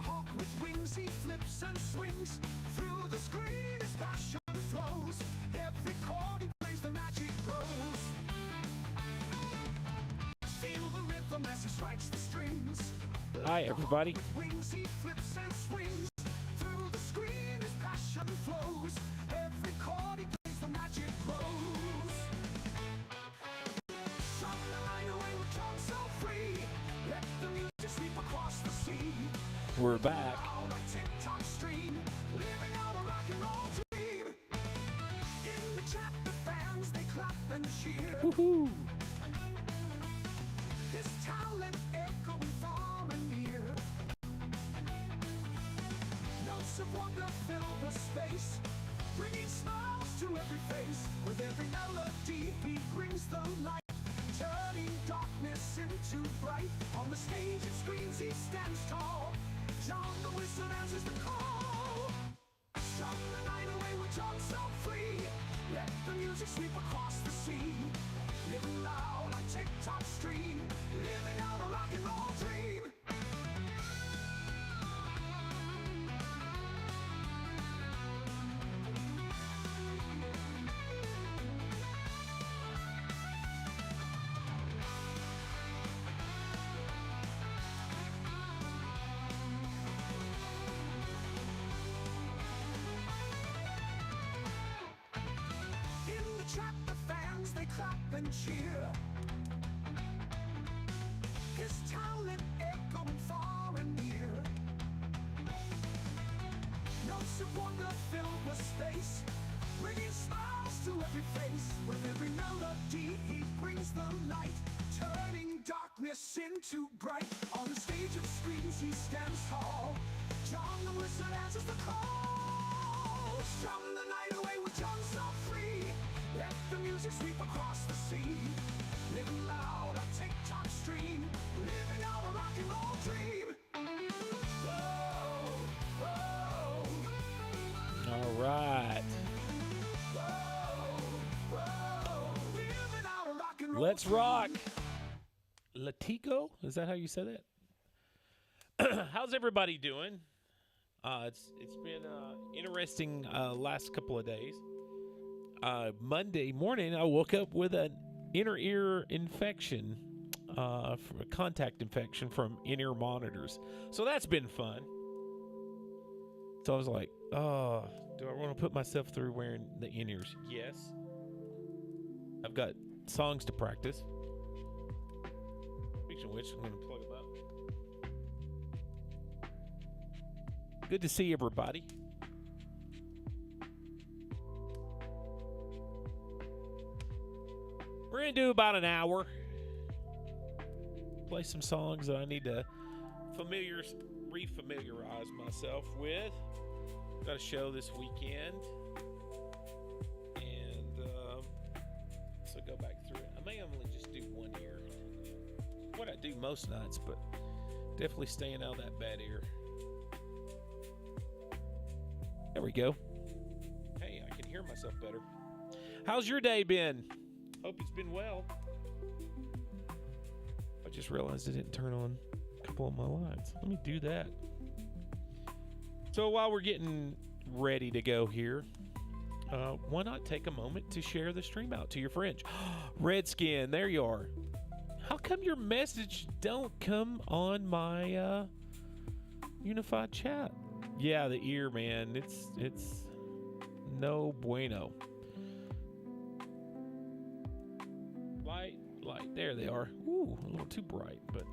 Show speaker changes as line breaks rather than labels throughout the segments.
hawk with wings, he flips and swings. Through the screen his passion flows. Every chord he plays the magic grows. Feel the rhythm as he strikes the strings.
Hi, everybody.
With wings he flips and swings. Through the screen his passion flows. Every chord he plays the magic grows. From the night away with Jon so free. Let the music sweep across the sea.
We're back.
TikTok stream, living out a rock and roll dream. In the chat, the fans they clap and cheer.
Woohoo!
His talent echoing far and near. Notes of wonder fill the space, bringing smiles to every face. With every melody, he brings the light, turning darkness into bright. On the stage and screens, he stands tall. Jon the Wizard answers the call. From the night away with Jon so free. Let the music sweep across the sea. Living loud like TikTok stream. Living out a rock and roll dream. Trap the fans, they clap and cheer. His talent echoing far and near. Notes of wonder fill the space, bringing smiles to every face. With every melody he brings the light, turning darkness into bright. On the stage of screens he stands tall. Jon the Wizard answers the call. From the night away with Jon so free. Let the music sweep across the sea. Living loud on TikTok stream. Living out a rock and roll dream. Whoa, whoa.
All right.
Whoa, whoa. Living out a rock and roll
Let's
dream.
rock. Latico? Is that how you said it? How's everybody doing? It's been interesting last couple of days. Monday morning, I woke up with an inner ear infection, from a contact infection from in-ear monitors. So that's been fun. So I was like, oh, do I want to put myself through wearing the in-ears? Yes. I've got songs to practice. Speaking of which, I'm going to plug them up. Good to see everybody. We're going to do about an hour. Play some songs that I need to refamiliarize myself with. Got a show this weekend. And so go back through it. I may only just do one ear. What I do most nights, but definitely staying out of that bad ear. There we go. Hey, I can hear myself better. How's your day been? Hope it's been well. I just realized I didn't turn on a couple of my lights. Let me do that. So while we're getting ready to go here, why not take a moment to share the stream out to your friends? Redskin, there you are. How come your message don't come on my unified chat? Yeah, the ear, man. It's no bueno. Light. There they are. Ooh, a little too bright, but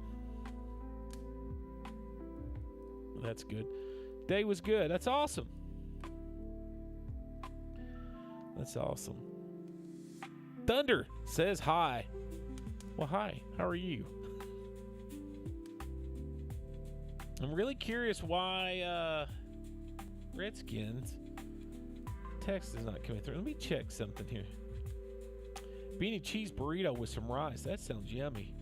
that's good. Day was good. That's awesome. That's awesome. Thunder says hi. Well, hi. How are you? I'm really curious why Redskins text is not coming through. Let me check something here. Beanie cheese burrito with some rice. That sounds yummy.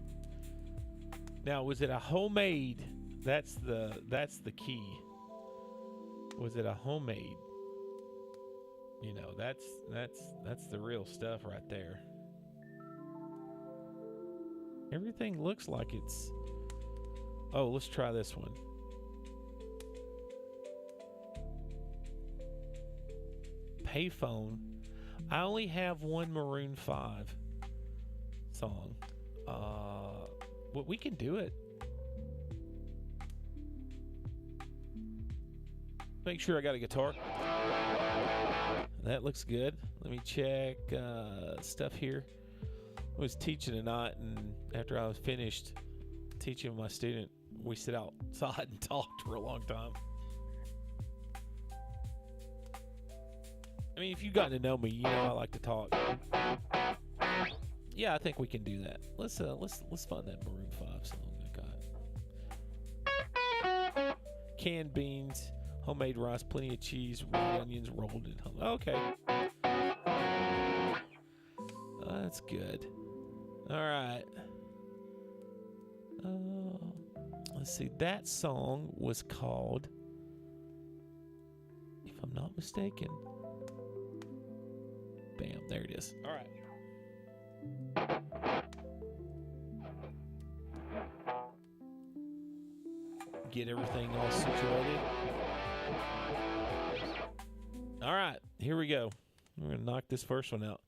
Now, was it a homemade? That's the key. Was it a homemade? You know, that's the real stuff right there. Everything looks like it's... Oh, let's try this one. payphone. I only have one Maroon 5 song. Well, we can do it. Make sure I got a guitar. That looks good. Let me check stuff here. I was teaching tonight, and after I was finished teaching my student, we sit outside and talked for a long time. I mean, if you've gotten to know me, you know I like to talk. Yeah, I think we can do that. Let's find that Maroon 5 song I got. Canned beans, homemade rice, plenty of cheese, red onions rolled in. Okay. That's good. All right. Let's see. That song was called, if I'm not mistaken. Bam, there it is. All right. Get everything all situated. All right, here we go. We're going to knock this first one out.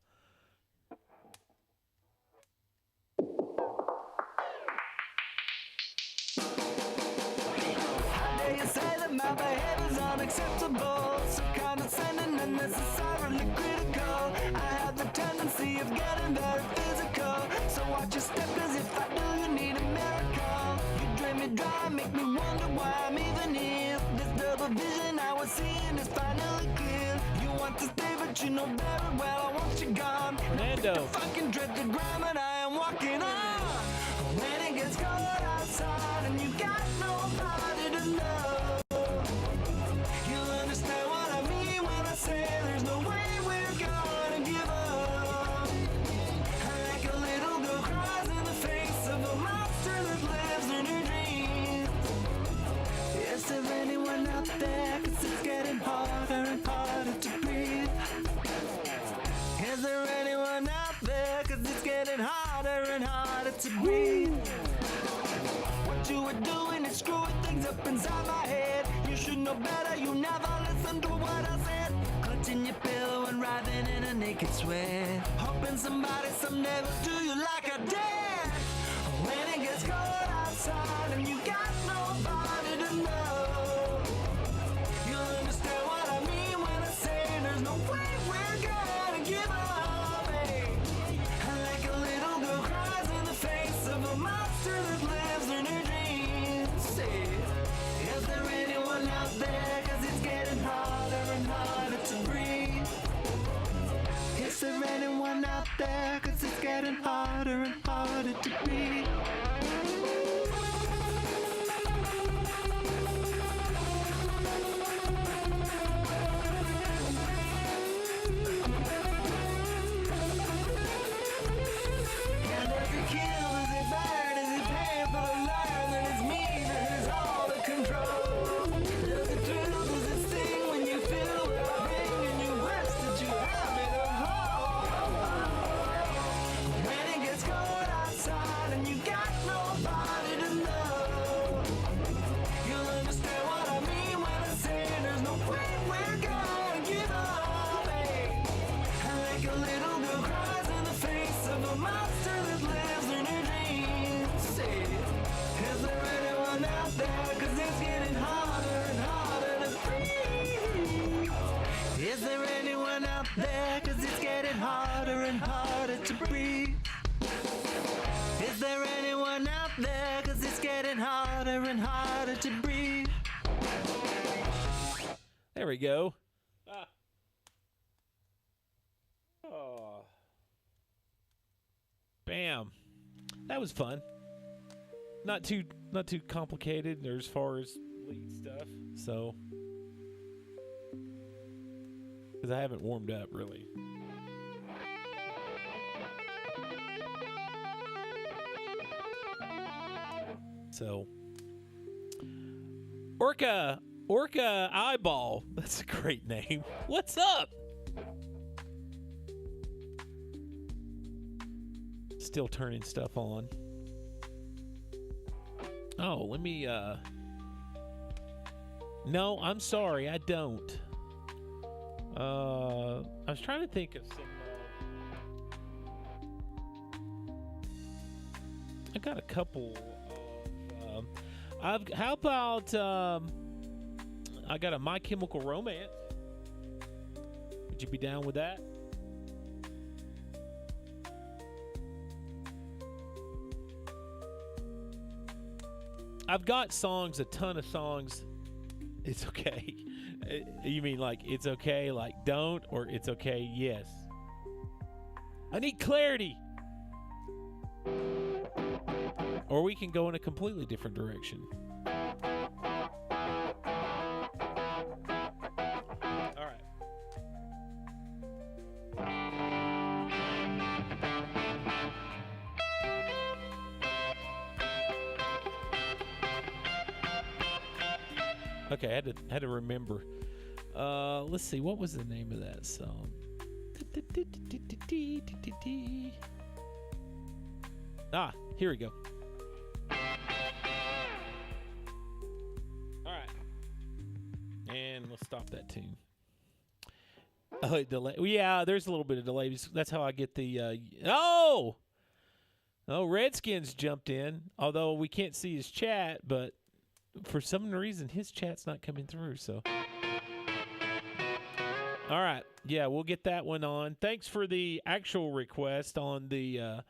How dare you say that my behavior's unacceptable? So condescending, unnecessarily critical. I have the tendency of getting very physical. So watch your step, cause if I do, you need a miracle. You drain me dry, make me wonder why I'm even here. This double vision I was seeing is finally clear. You want to stay, but you know very well I want you gone.
Nando.
I fucking tread the ground that I am walking on. When it gets cold outside and you got nobody to know, you'll understand what I mean when I say there's no way we're gonna give up. Like a little girl cries in the face of a monster that lives in her dreams. Is there anyone out there? Cause it's getting harder and harder to breathe. Is there anyone out there? Cause it's getting harder and harder to breathe. What you were doing is screwing things up inside my head. You should know better, you never listened to what I said. Clutching your pillow and writhing in a naked sweat, hoping somebody someday will do you like I did. When it gets cold outside and you got nobody to know, you'll understand what I mean when I say there's no way we're gonna give up, hey. Like a little girl cries in the face of a monster that lives in her dreams. Say, is there anyone out there? Cause it's getting harder and harder to breathe. Is there anyone out there? Cause it's getting harder and harder to breathe. And does it kill, does it burn, does it painful to learn that it's me that has all the control? Does it thrill, does it sting when you feel what I bring and you wish that you had me to hold? When it gets cold outside and you got nobody to know, you'll understand what I mean when I say there's no way we're gonna give up, hey. Like a little girl cries in the face of a monster that lives in her dreams. Say, is there anyone out there? Cause it's getting harder and harder to breathe. Is there anyone out there? Cause it's getting harder and harder to breathe. Is there anyone out there? Cause it's getting harder and harder to breathe.
There we go. Oh. Bam. That was fun. Not too complicated or as far as lead stuff. So, because I haven't warmed up really. So, Orca Eyeball. That's a great name. What's up? Still turning stuff on. Oh, let me no, I'm sorry, I don't. I was trying to think of some. I got a couple. How about? I got a My Chemical Romance. Would you be down with that? I've got songs, a ton of songs. It's okay. You mean like it's okay, like don't, or it's okay, yes? I need clarity. Or we can go in a completely different direction. All right. Okay, I had to remember. Let's see, what was the name of that song? Ah, here we go. All right, and let's stop that tune. Oh, delay. Well, yeah, there's a little bit of delay. That's how I get the. Oh, Redskins jumped in. Although we can't see his chat, but for some reason his chat's not coming through. So. All right. Yeah, we'll get that one on. Thanks for the actual request on the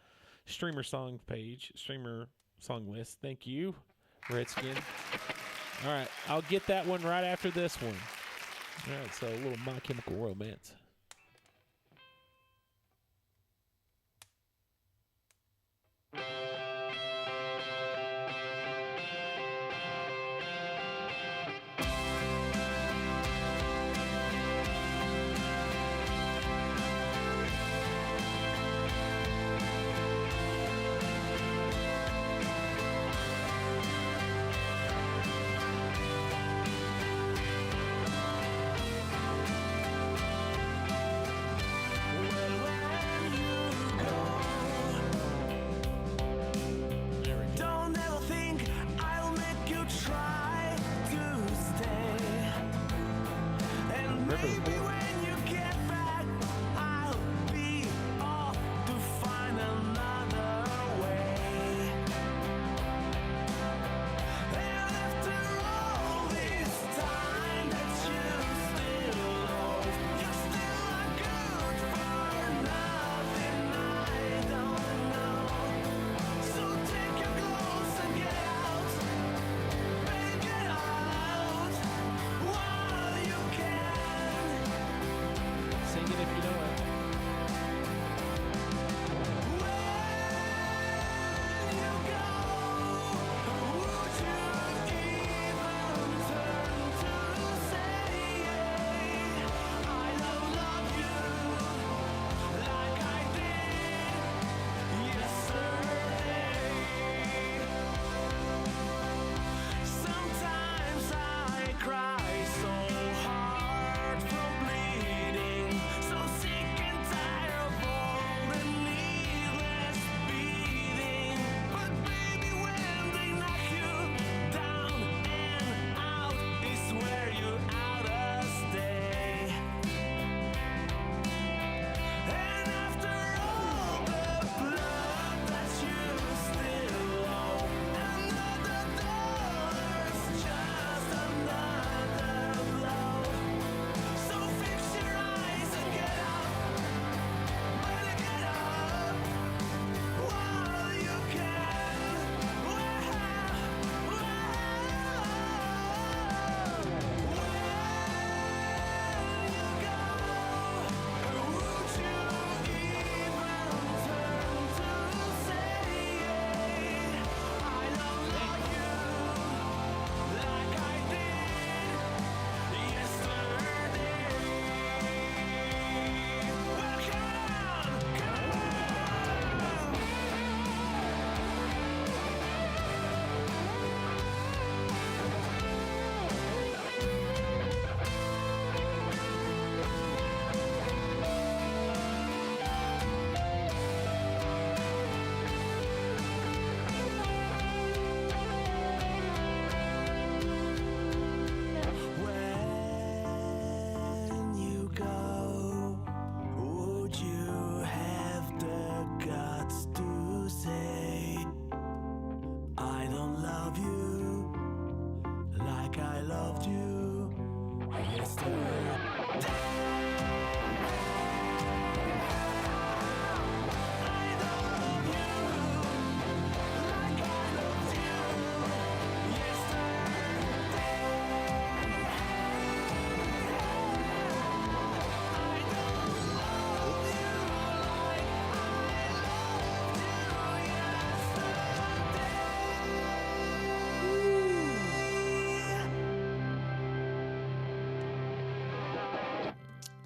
streamer song page, streamer song list. Thank you, Redskin. All right. I'll get that one right after this one. All right. So a little My Chemical Romance.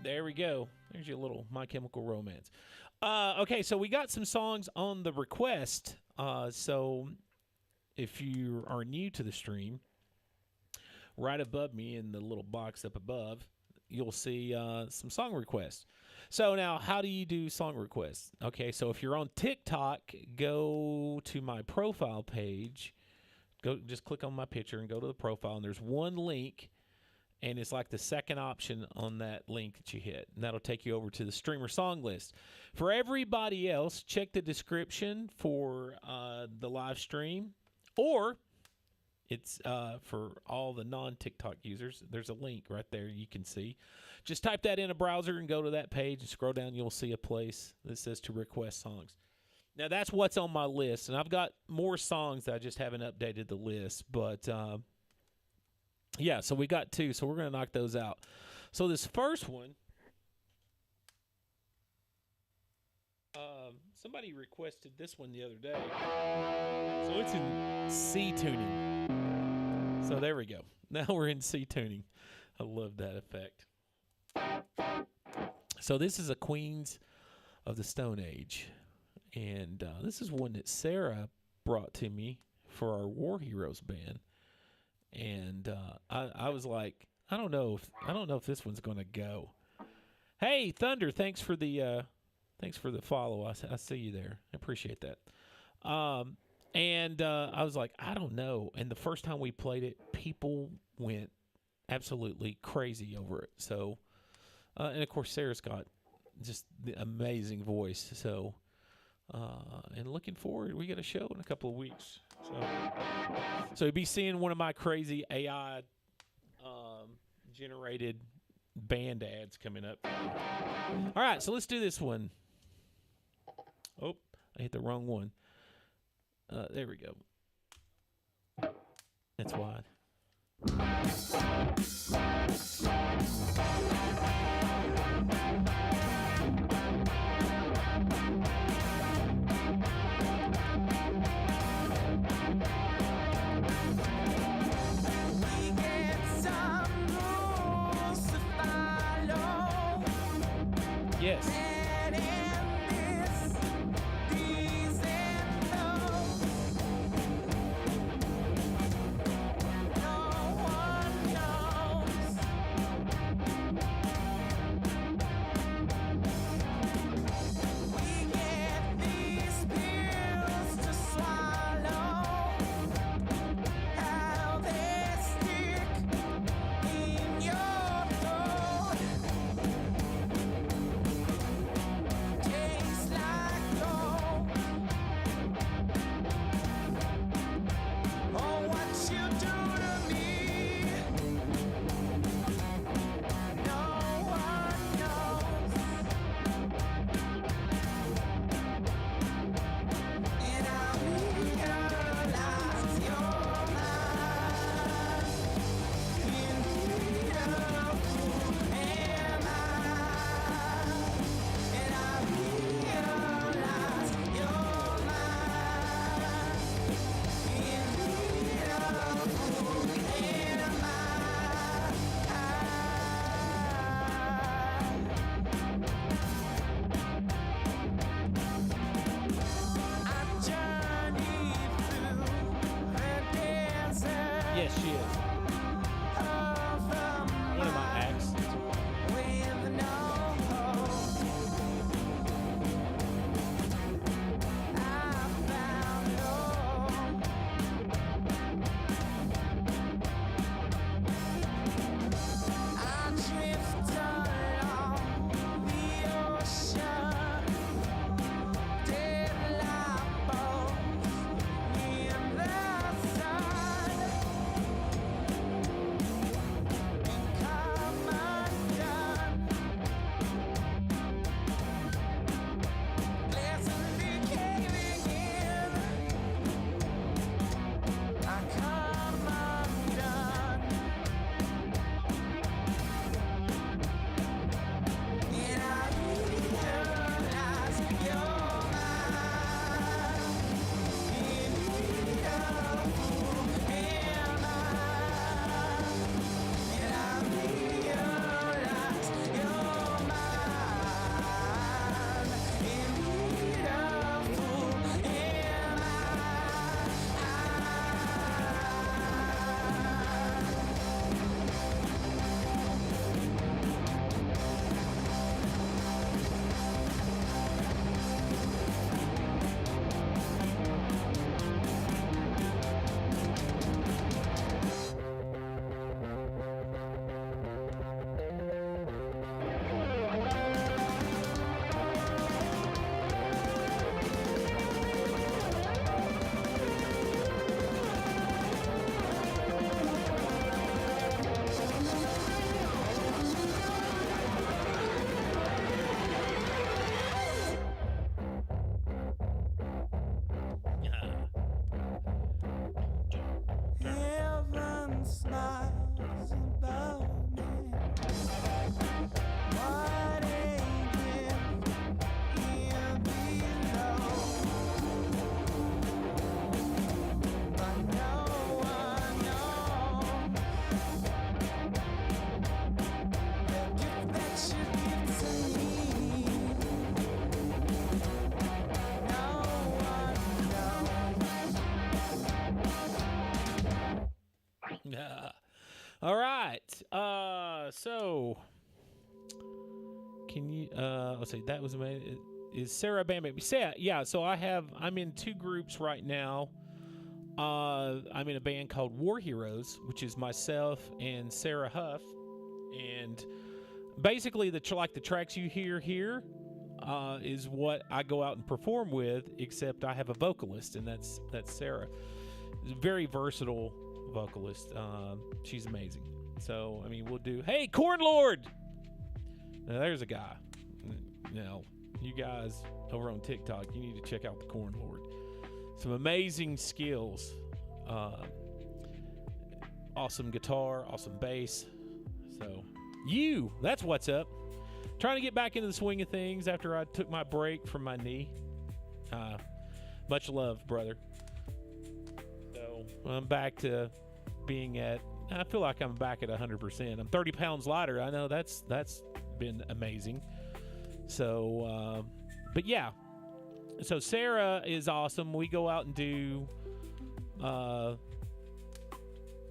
There we go. There's your little My Chemical Romance. Okay, so we got some songs on the request. So if you are new to the stream, right above me in the little box up above, you'll see some song requests. So now, how do you do song requests? Okay, so if you're on TikTok, go to my profile page. Just click on my picture and go to the profile, and there's one link. And it's like the second option on that link that you hit. And that'll take you over to the streamer song list. For everybody else, check the description for the live stream. Or it's for all the non-TikTok users. There's a link right there you can see. Just type that in a browser and go to that page. And scroll down, you'll see a place that says to request songs. Now, that's what's on my list. And I've got more songs that I just haven't updated the list. But... yeah, so we got two, so we're going to knock those out. So this first one, somebody requested this one the other day. So it's in C tuning. So there we go. Now we're in C tuning. I love that effect. So this is a Queens of the Stone Age. And this is one that Sarah brought to me for our War Heroes band. And I was like, I don't know if this one's going to go. Hey, Thunder, thanks for the follow. I see you there. I appreciate that. And I was like, I don't know. And the first time we played it, people went absolutely crazy over it. So, and of course, Sarah's got just the amazing voice. So, and looking forward, we got a show in a couple of weeks. So you'll be seeing one of my crazy AI generated band ads coming up. All right, so let's do this one. Oh, I hit the wrong one. There we go. That's wide. Yes. Yes, she is. One of my acts. All right. So can you let's see, that was amazing. Is Sarah Bam? Yeah, so I'm in two groups right now. I'm in a band called War Heroes, which is myself and Sarah Huff. And basically the tracks you hear here is what I go out and perform with, except I have a vocalist, and that's Sarah. Very versatile vocalist. She's amazing. So, I mean, we'll do, hey, Corn Lord! Now, there's a guy. Now, you guys over on TikTok, you need to check out the Corn Lord. Some amazing skills. Awesome guitar, awesome bass. So, that's what's up. Trying to get back into the swing of things after I took my break from my knee. Much love, brother. So, I'm back to being I feel like I'm back at 100%. I'm 30 pounds lighter. I know that's been amazing. So, but yeah. So Sarah is awesome. We go out and do a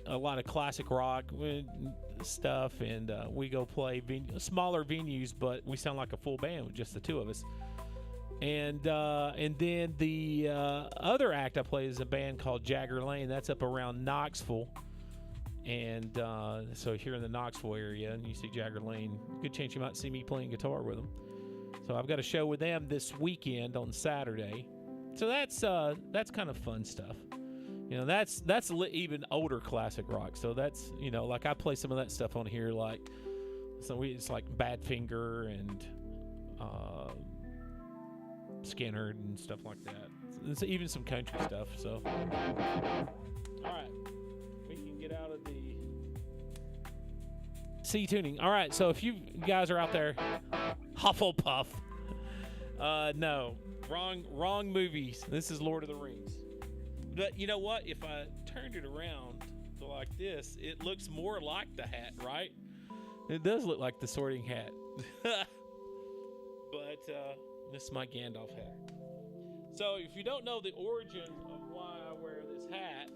lot of classic rock stuff, and we go play smaller venues, but we sound like a full band with just the two of us. And then the other act I play is a band called Jagger Lane. That's up around Knoxville. And so here in the Knoxville area, and you see Jagger Lane, good chance you might see me playing guitar with them. So I've got a show with them this weekend on Saturday. So that's kind of fun stuff. You know, that's even older classic rock. So that's, you know, like I play some of that stuff on here, like it's like Badfinger and Skinner and stuff like that. It's even some country stuff. So, all right, we can get out of the C tuning. All right, so if you guys are out there, Hufflepuff. No, wrong movies. This is Lord of the Rings. But you know what? If I turned it around to like this, it looks more like the hat, right? It does look like the Sorting Hat. But this is my Gandalf hat. So if you don't know the origin of why I wear this hat,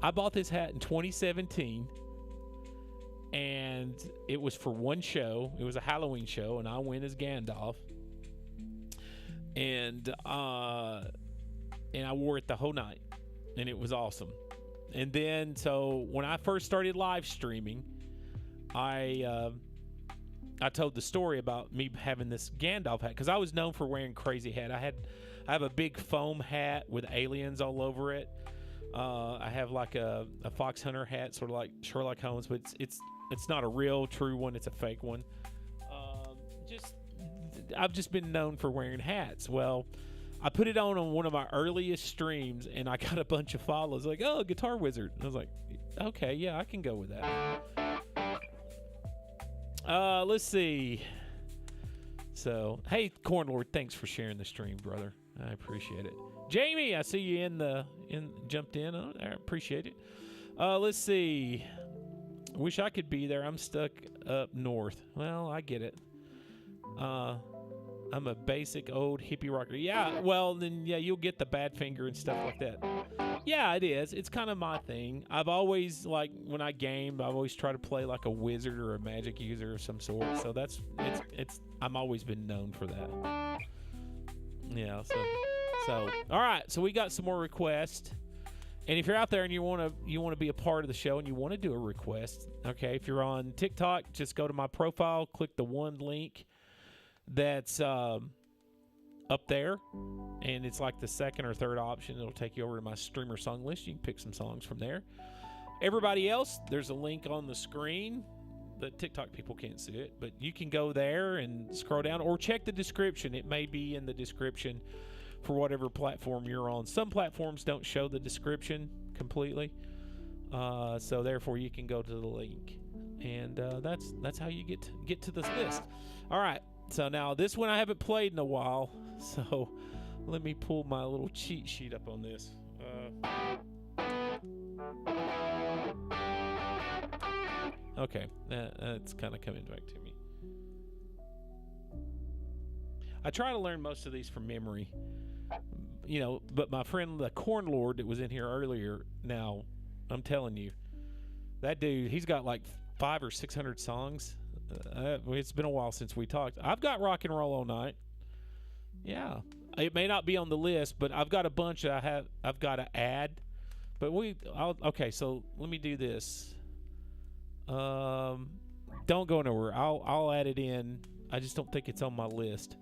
I bought this hat in 2017. And it was for one show. It was a Halloween show, and I went as Gandalf. And I wore it the whole night, and it was awesome. And then, so when I first started live streaming, I told the story about me having this Gandalf hat because I was known for wearing crazy hat. I have a big foam hat with aliens all over it. I have like a fox hunter hat, sort of like Sherlock Holmes, but it's not a real true one. It's a fake one. I've just been known for wearing hats. Well, I put it on one of my earliest streams, and I got a bunch of follows like, "Oh, Guitar Wizard." And I was like, "Okay, yeah, I can go with that." Let's see. So, hey, Corn Lord, thanks for sharing the stream, brother. I appreciate it. Jamie, I see you jumped in. I appreciate it. Let's see. Wish I could be there. I'm stuck up north. Well, I get it. I'm a basic old hippie rocker. Yeah, well, then, yeah, you'll get the Badfinger and stuff like that. Yeah, it is. It's kind of my thing. I've always, like, when I game, I always try to play like a wizard or a magic user of some sort. So I'm always been known for that. Yeah, so, all right. So we got some more requests. And if you're out there and you want to be a part of the show and you want to do a request, okay, if you're on TikTok, just go to my profile, click the one link that's up there, and it's like the second or third option. It'll take you over to my streamer song list. You can pick some songs from there. Everybody else, there's a link on the screen. The TikTok people can't see it, but you can go there and scroll down or check the description. It may be in the description for whatever platform you're on. Some platforms don't show the description completely, so therefore you can go to the link, and that's how you get to this list. All right, so now this one I haven't played in a while, so let me pull my little cheat sheet up on this. Okay, that's kind of coming back to me. I try to learn most of these from memory. You know, but my friend the Corn Lord that was in here earlier, now I'm telling you, That dude, he's got like 500 or 600 songs. It's been a while since we talked. I've got Rock and Roll All Night. Yeah, it may not be on the list, but I've got a bunch I've got to add. But okay. So let me do this. Don't go nowhere. I'll add it in. I just don't think it's on my list.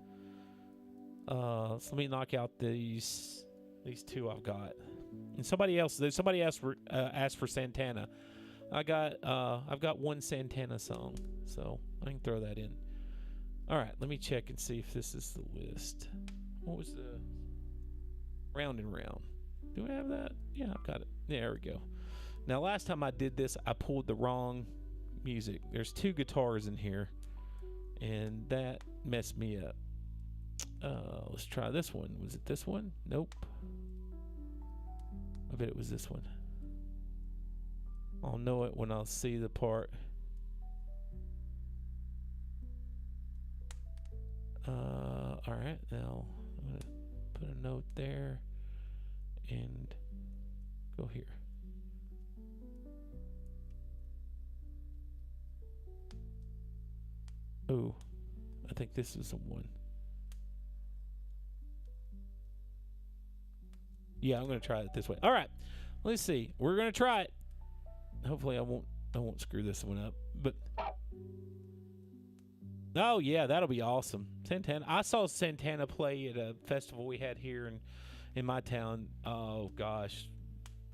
So let me knock out these two I've got. And somebody asked for Santana. I've got one Santana song, so I can throw that in. All right, let me check and see if this is the list. What was the Round and Round? Do I have that? Yeah, I've got it. There we go. Now, last time I did this, I pulled the wrong music. There's 2 guitars in here, and that messed me up. Let's try this one. Was it this one? Nope. I bet it was this one. I'll know it when I'll see the part. All right, now I'm going to put a note there and go here. Oh, I think this is the one. Yeah, I'm going to try it this way. All right, let's see. We're going to try it. Hopefully I won't screw this one up. But oh yeah, that'll be awesome. Santana. I saw Santana play at a festival we had here in my town. Oh gosh,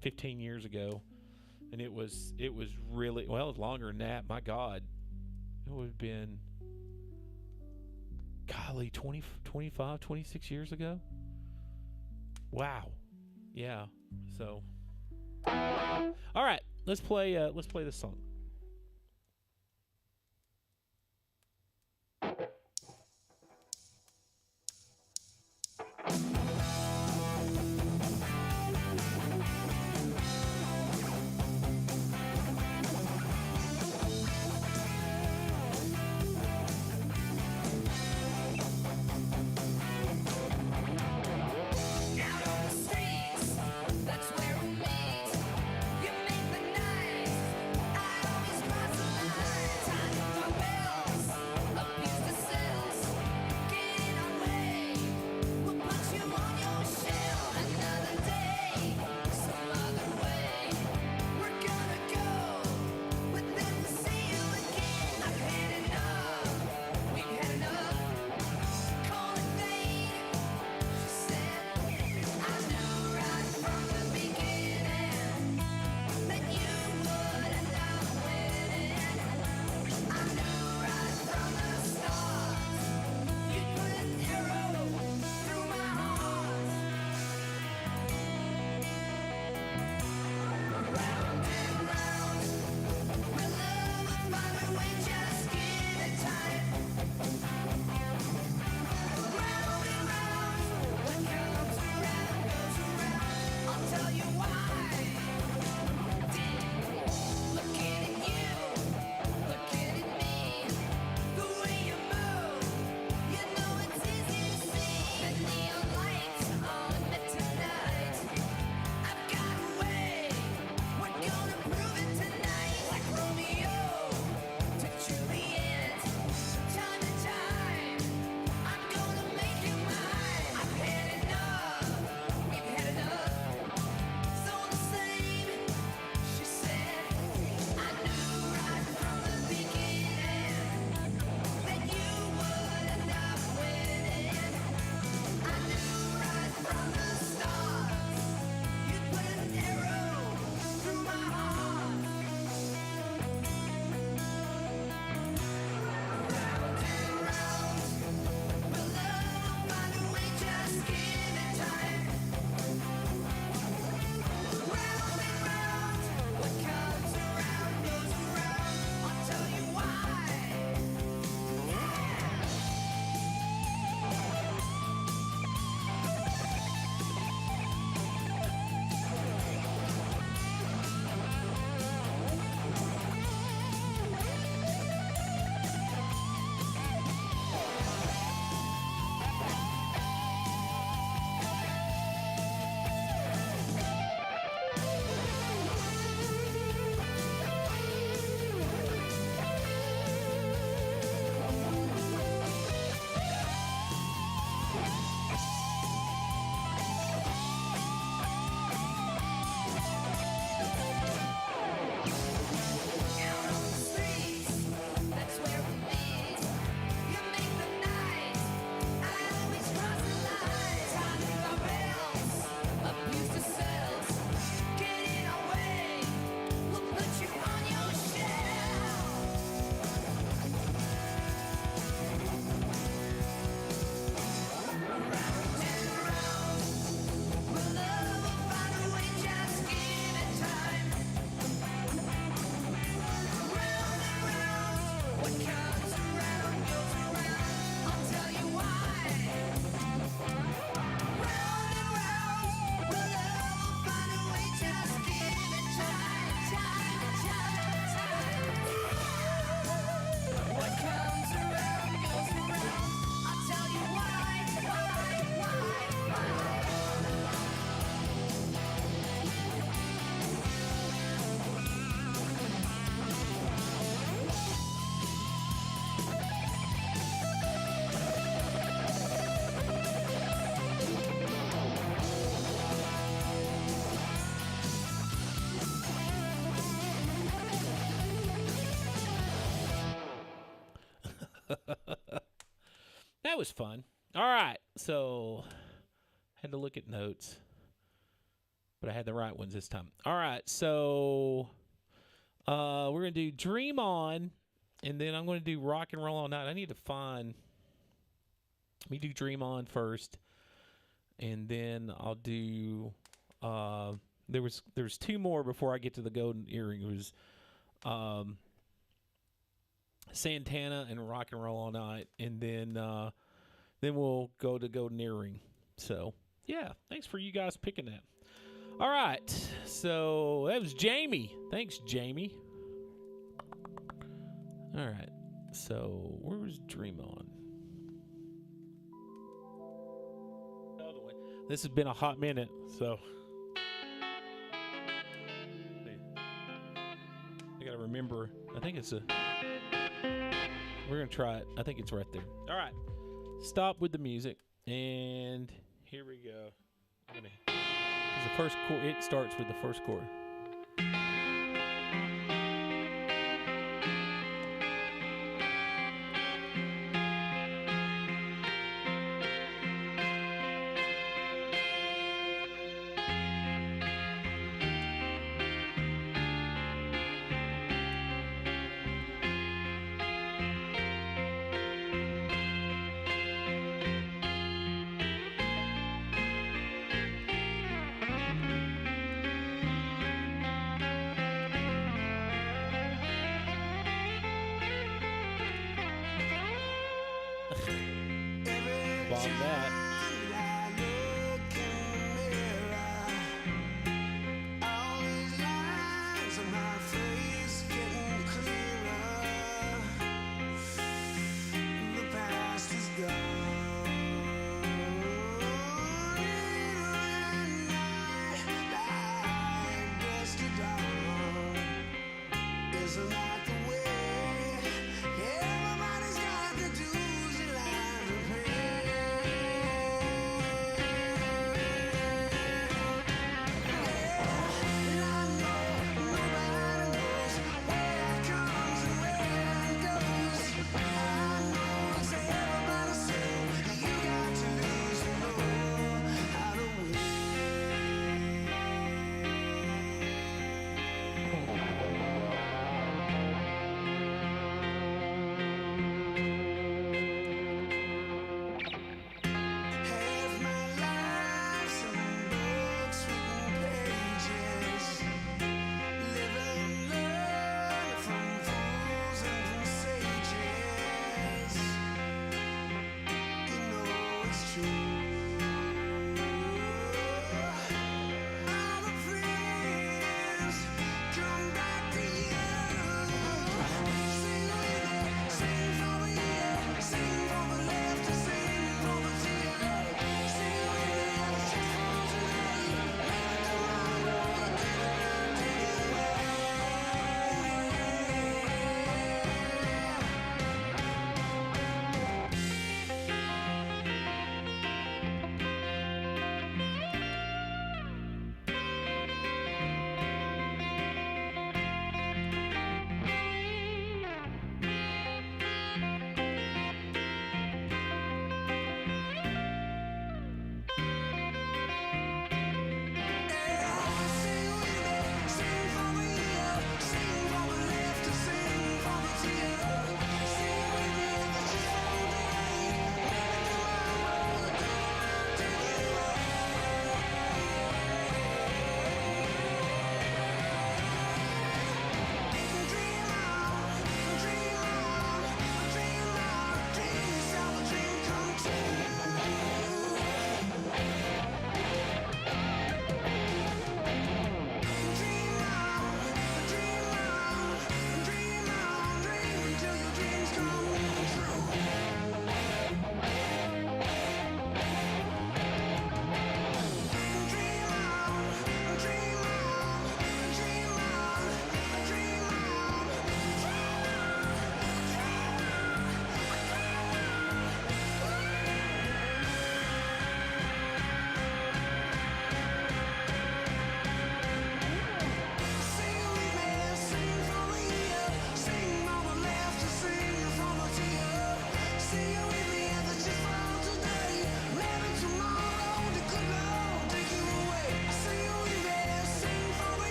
15 years ago, and it was really, well, it was longer than that. My God, it would have been, golly, 20, 25, 26 years ago. Wow. Yeah. So, all right. Let's play this song.
That's where we meet. You make the night out
That was fun. All right, so had to look at notes, but I had the right ones this time. All right, so we're gonna do Dream On, and then I'm gonna do Rock and Roll All Night. I need to find. Let me do Dream On first, and then I'll do. There was two more before I get to the Golden Earring. It was Santana and Rock and Roll All Night, and then we'll go to Golden Earring. So yeah, thanks for you guys picking that. All right, so that was Jamie. Thanks, Jamie. All right, so where was Dream On? This has been a hot minute, so I gotta remember. I think it's a. We're gonna try it. I think it's right there. All right, stop with the music, and here we go. I'm gonna. 'Cause the first chord. It starts with the first chord. Bomb that.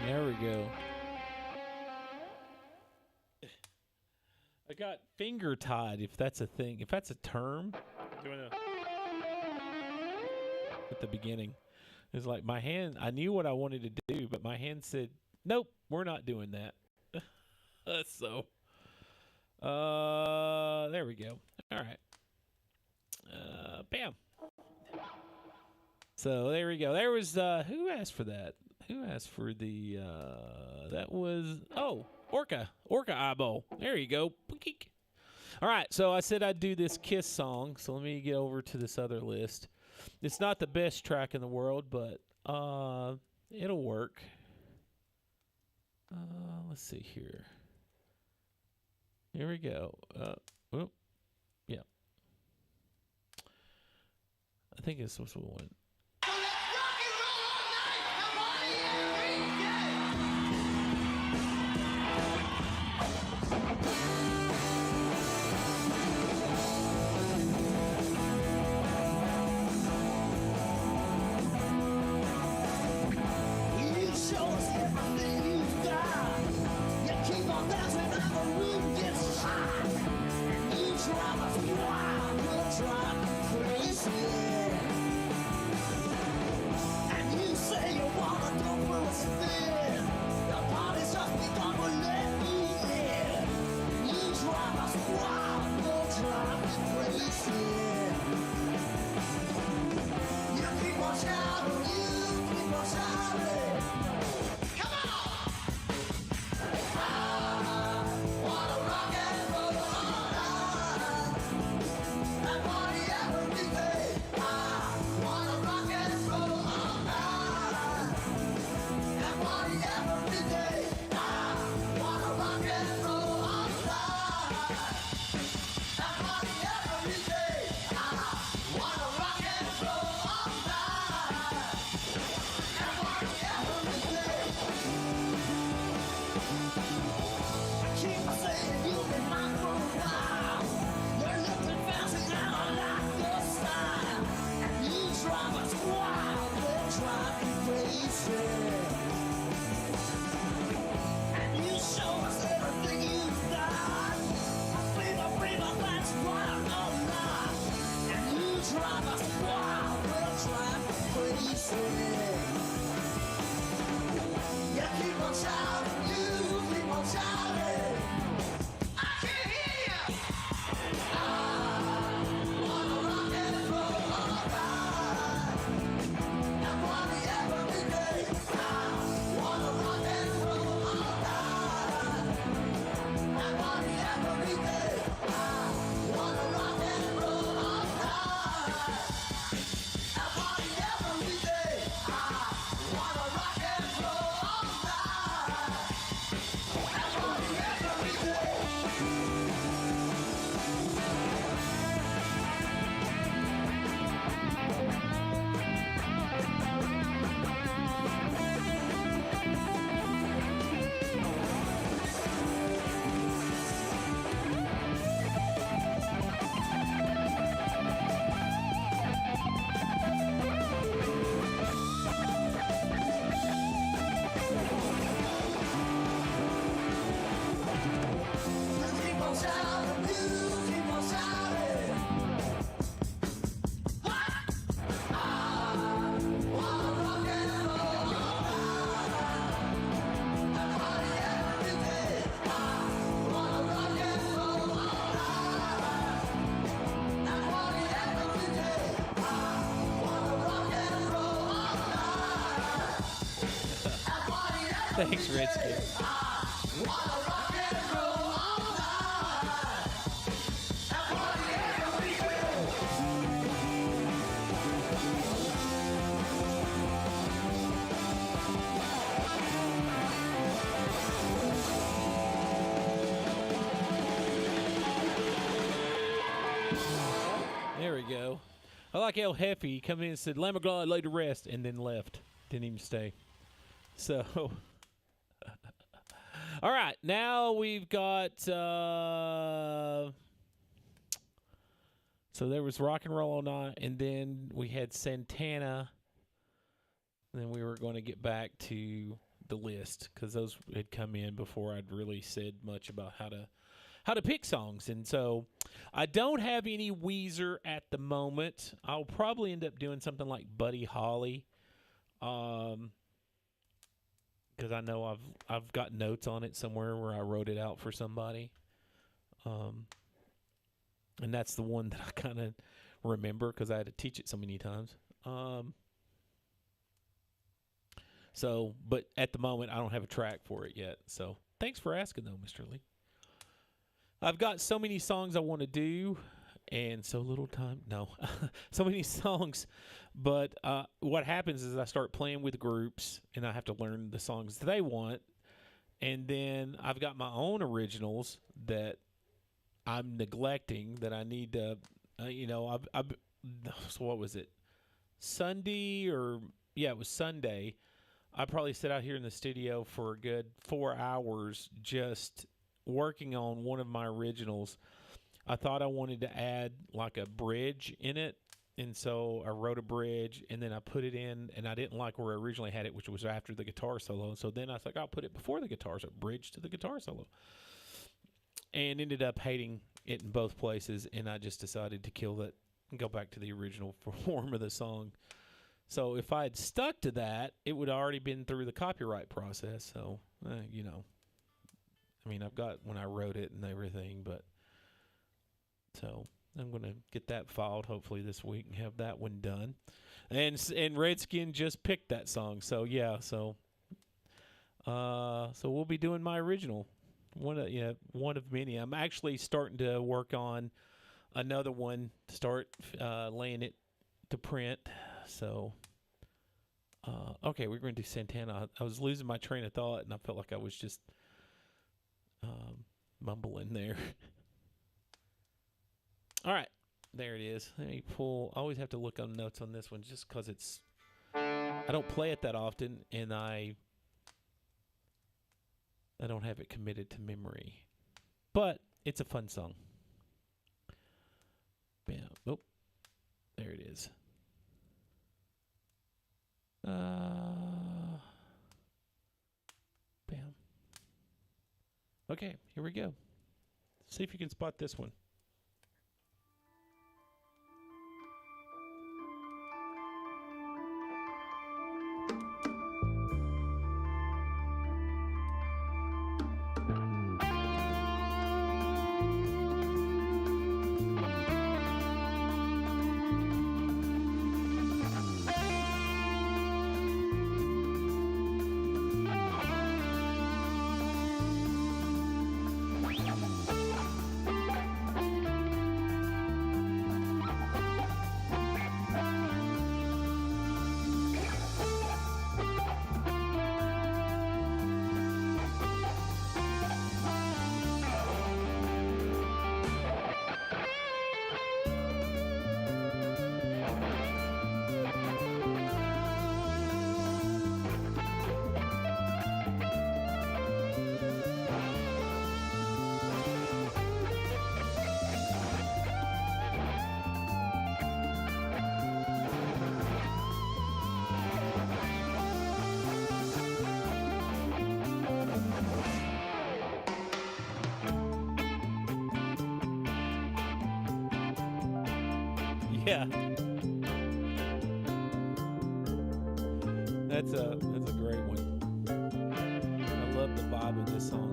There we go. I got finger tied, if that's a thing. If that's a term. Doing a at the beginning. It's like my hand, I knew what I wanted to do, but my hand said, nope, we're not doing that. So, there we go. All right. Bam. So there we go. There was, who asked for that? Who asked for the, that was, Orca eyeball. There you go. Punk-eek. All right. So I said I'd do this Kiss song. So let me get over to this other list. It's not the best track in the world, but, it'll work. Let's see here. Here we go. Yeah. I think this was the one. Thanks, Redskin. There we go. I like how Heffy come in and said, Lamb of God laid to rest, and then left. Didn't even stay. So, all right. Now we've got, so there was Rock and Roll All Night, and then we had Santana. And then we were going to get back to the list because those had come in before I'd really said much about how to pick songs. And so I don't have any Weezer at the moment. I'll probably end up doing something like Buddy Holly, because I know I've got notes on it somewhere where I wrote it out for somebody. And that's the one that I kind of remember because I had to teach it so many times. But at the moment, I don't have a track for it yet. So thanks for asking, though, Mr. Lee. I've got so many songs I want to do and so little time. No, so many songs. But what happens is I start playing with groups, and I have to learn the songs they want. And then I've got my own originals that I'm neglecting that I need to, so what was it? Sunday it was Sunday. I probably sat out here in the studio for a good 4 hours just working on one of my originals. I thought I wanted to add like a bridge in it, and so I wrote a bridge, and then I put it in, and I didn't like where I originally had it, which was after the guitar solo. So then I was like, I'll put it before the guitar, so bridge to the guitar solo. And ended up hating it in both places, and I just decided to kill that and go back to the original form of the song. So if I had stuck to that, it would have already been through the copyright process. So, I've got when I wrote it and everything, but so I'm going to get that filed hopefully this week and have that one done. And Redskin just picked that song. So, yeah, so we'll be doing my original. One of many. I'm actually starting to work on another one to start laying it to print. So, okay, we're going to do Santana. I was losing my train of thought, and I felt like I was just mumbling there. All right, there it is. Let me pull. I always have to look on notes on this one just because I don't play it that often, and I don't have it committed to memory. But it's a fun song. Bam. Oh, there it is. Bam. Okay, here we go. See if you can spot this one. Yeah. That's a great one. I love the vibe of this song.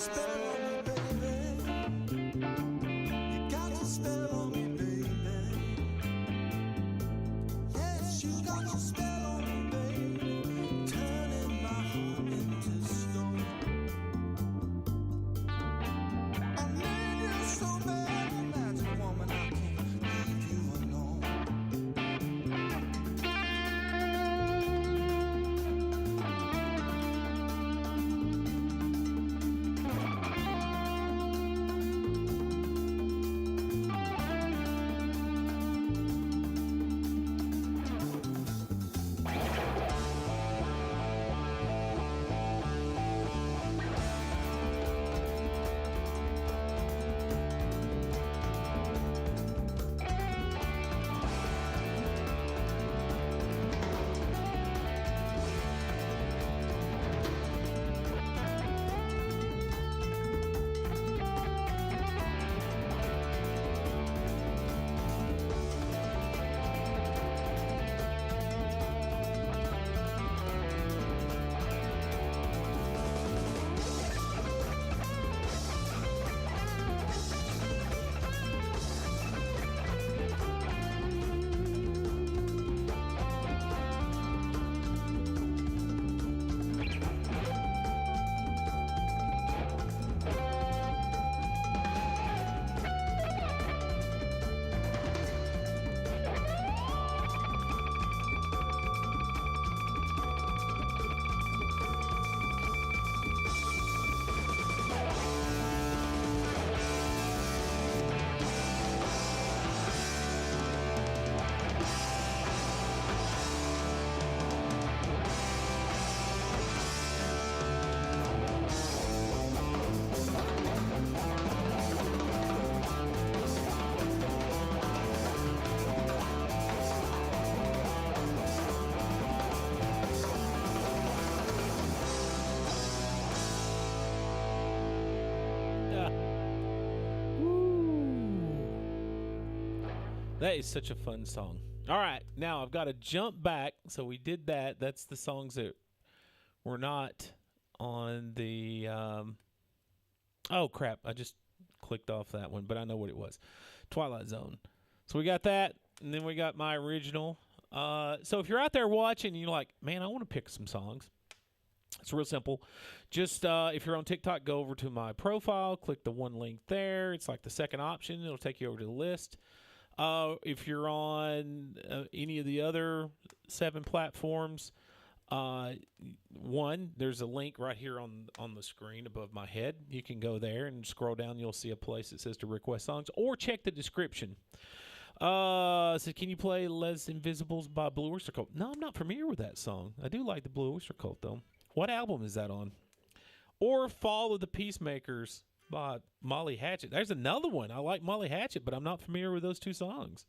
spell on me, baby. You got a spell on me, baby. Yes, you got a spell on me, baby. Turning my heart into stone. I need you so bad, magic woman, I can't leave you alone.
That is such a fun song. All right, now I've got to jump back. So we did that. That's the songs that were not on the. Oh crap! I just clicked off that one, but I know what it was. Twilight Zone. So we got that, and then we got my original. So if you're out there watching, and you're like, man, I want to pick some songs. It's real simple. Just if you're on TikTok, go over to my profile, click the one link there. It's like the second option. It'll take you over to the list. If you're on any of the other 7 platforms, there's a link right here on the screen above my head. You can go there and scroll down. You'll see a place that says to request songs, or check the description. So can you play Les Invisibles by Blue Oyster Cult? No, I'm not familiar with that song. I do like the Blue Oyster Cult, though. What album is that on? Or Fall of the Peacemakers by Molly Hatchet. There's another one. I like Molly Hatchet, but I'm not familiar with those 2 songs.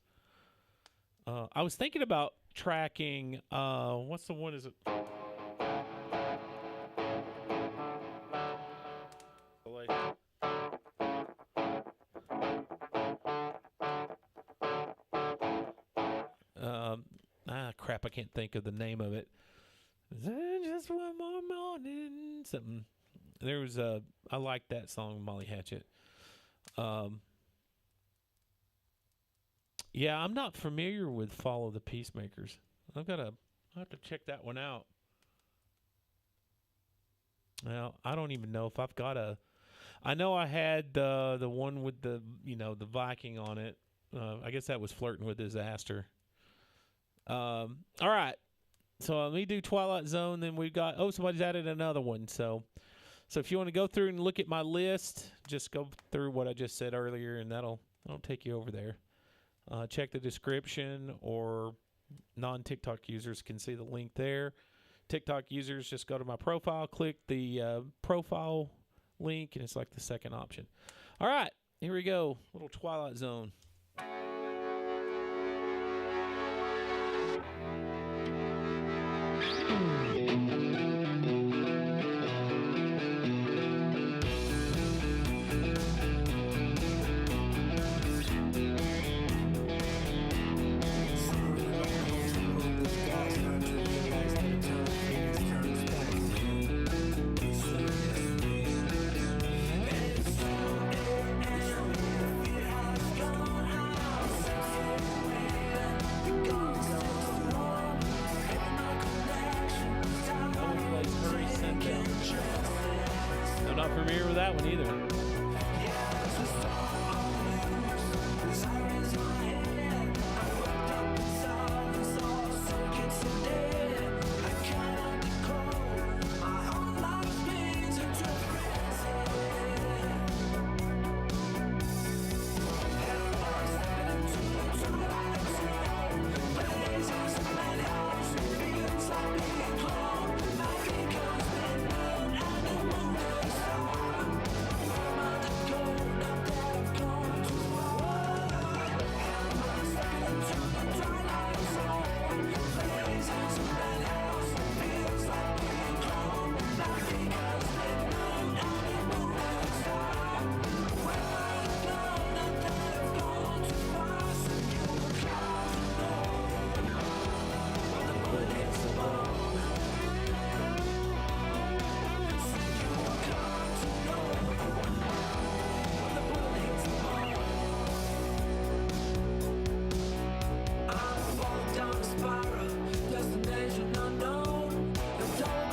I was thinking about tracking, what's the one is it? Crap, I can't think of the name of it. Just one more morning, something. I like that song, Molly Hatchet. Yeah, I'm not familiar with Follow the Peacemakers. I'll have to check that one out. Well, I don't even know if I've got I know I had the one with the Viking on it. I guess that was Flirting with Disaster. All right. So let me do Twilight Zone. Then we've got, somebody's added another one. So if you want to go through and look at my list, just go through what I just said earlier, and that'll take you over there. Check the description, or non-TikTok users can see the link there. TikTok users, just go to my profile, click the profile link, and it's like the second option. All right, here we go. Little Twilight Zone. that one either.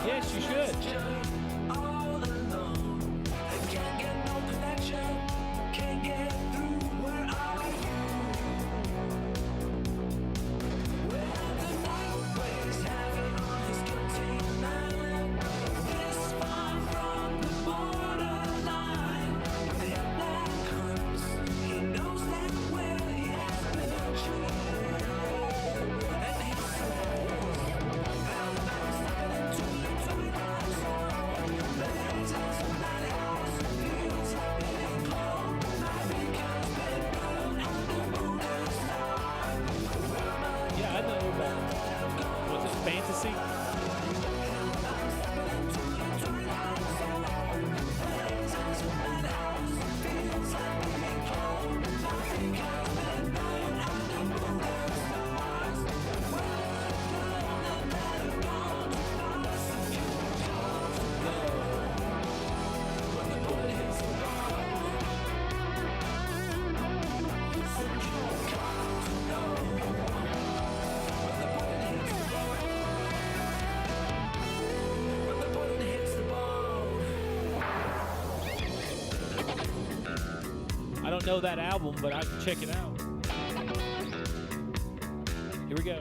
Yes, you should. Yeah, I know about. Was it fantasy? I don't know that album, but I can check it out. Here we go.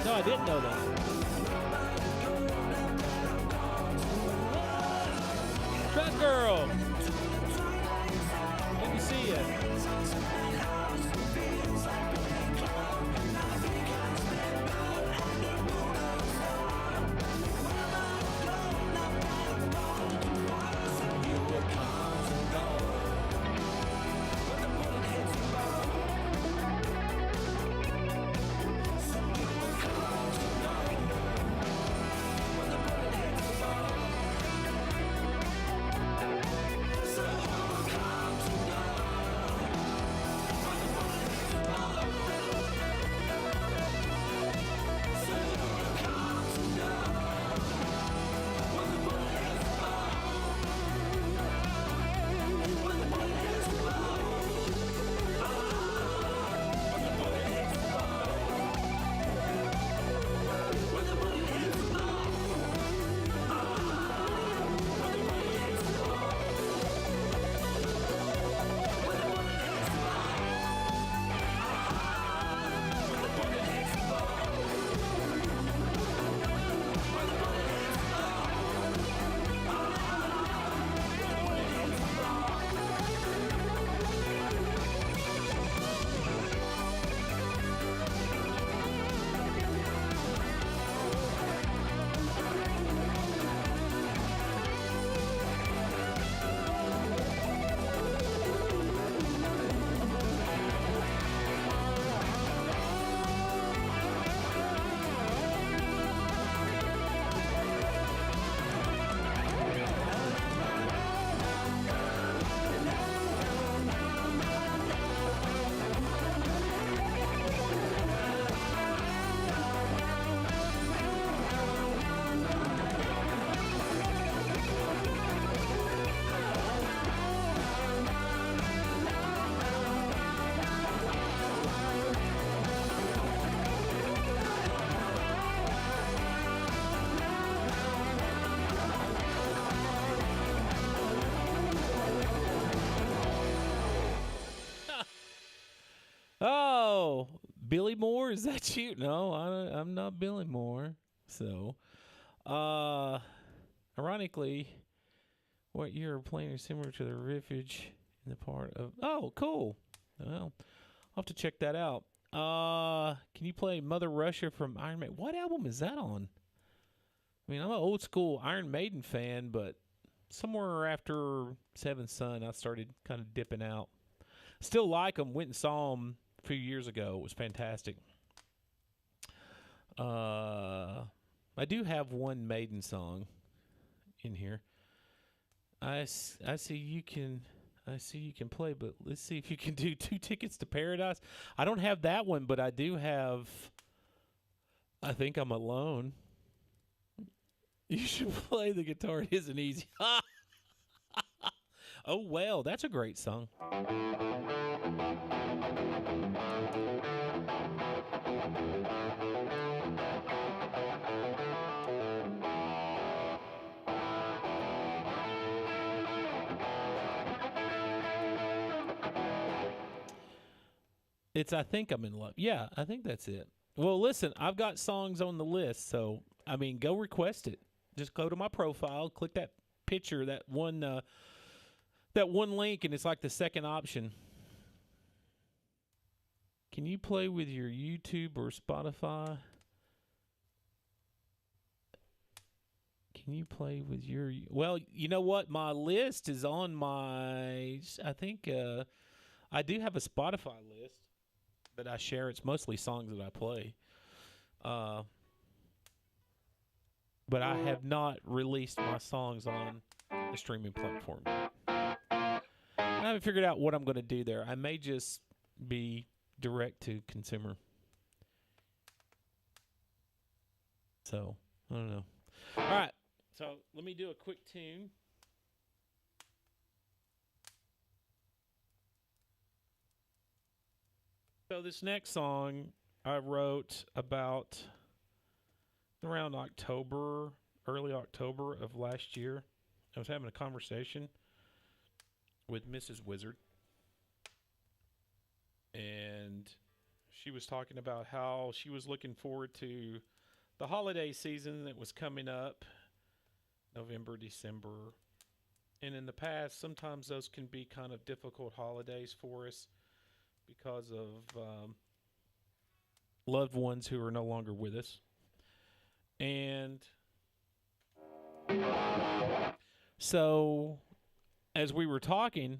No, I didn't know that. girl. Good to see you. Oh, Billy Moore, is that you? No, I'm not Billy Moore. So, ironically, what you're playing is similar to the riffage in the part of. Oh, cool. Well, I'll have to check that out. Can you play Mother Russia from Iron Maiden? What album is that on? I mean, I'm an old school Iron Maiden fan, but somewhere after Seventh Son, I started kind of dipping out. Still like them. Went and saw them a few years ago. It was fantastic. I do have one Maiden song in here. I see you can play, but let's see if you can do Two Tickets to Paradise. I don't have that one, but I do have I Think I'm Alone. You should play the guitar. It isn't easy. Oh, well, that's a great song. It's I Think I'm in Love. Yeah, I think that's it. Well, listen, I've got songs on the list, so, I mean, go request it. Just go to my profile, click that picture, that one link, and it's like the second option. Can you play with your YouTube or Spotify? Can you play with your... Well, you know what? My list is on my... I think I do have a Spotify list that I share. It's mostly songs that I play. But I have not released my songs on the streaming platform yet. I haven't figured out what I'm going to do there. I may just be direct to consumer. So, I don't know. All right. So, let me do a quick tune. So, this next song I wrote about around October, early October of last year. I was having a conversation with Mrs. Wizard, and she was talking about how she was looking forward to the holiday season that was coming up, November, December, And in the past, sometimes those can be kind of difficult holidays for us because of loved ones who are no longer with us. And so, as we were talking,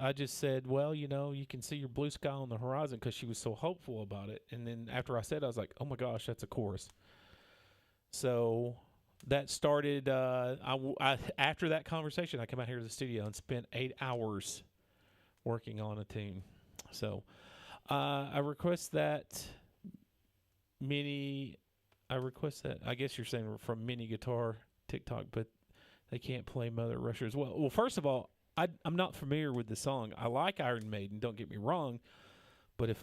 I just said, well, you can see your blue sky on the horizon, because she was so hopeful about it. And then after I said it, I was like, oh my gosh, that's a chorus. So that started, after that conversation, I came out here to the studio and spent 8 hours working on a tune. So I request that I guess you're saying from Mini Guitar TikTok, but they can't play Mother Russia as well. Well, first of all, I'm not familiar with the song. I like Iron Maiden, don't get me wrong, but if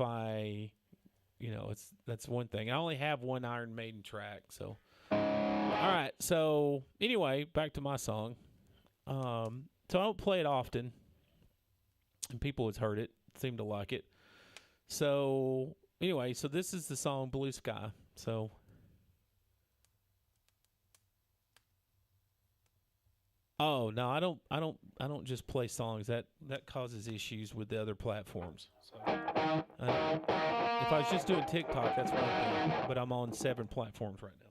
that's one thing. I only have one Iron Maiden track, so. All right, so anyway, back to my song. So I don't play it often, and people has heard it, seem to like it. So anyway, so this is the song Blue Sky. So. Oh no, I don't just play songs. That causes issues with the other platforms. So, if I was just doing TikTok, that's one thing. But I'm on 7 platforms right now.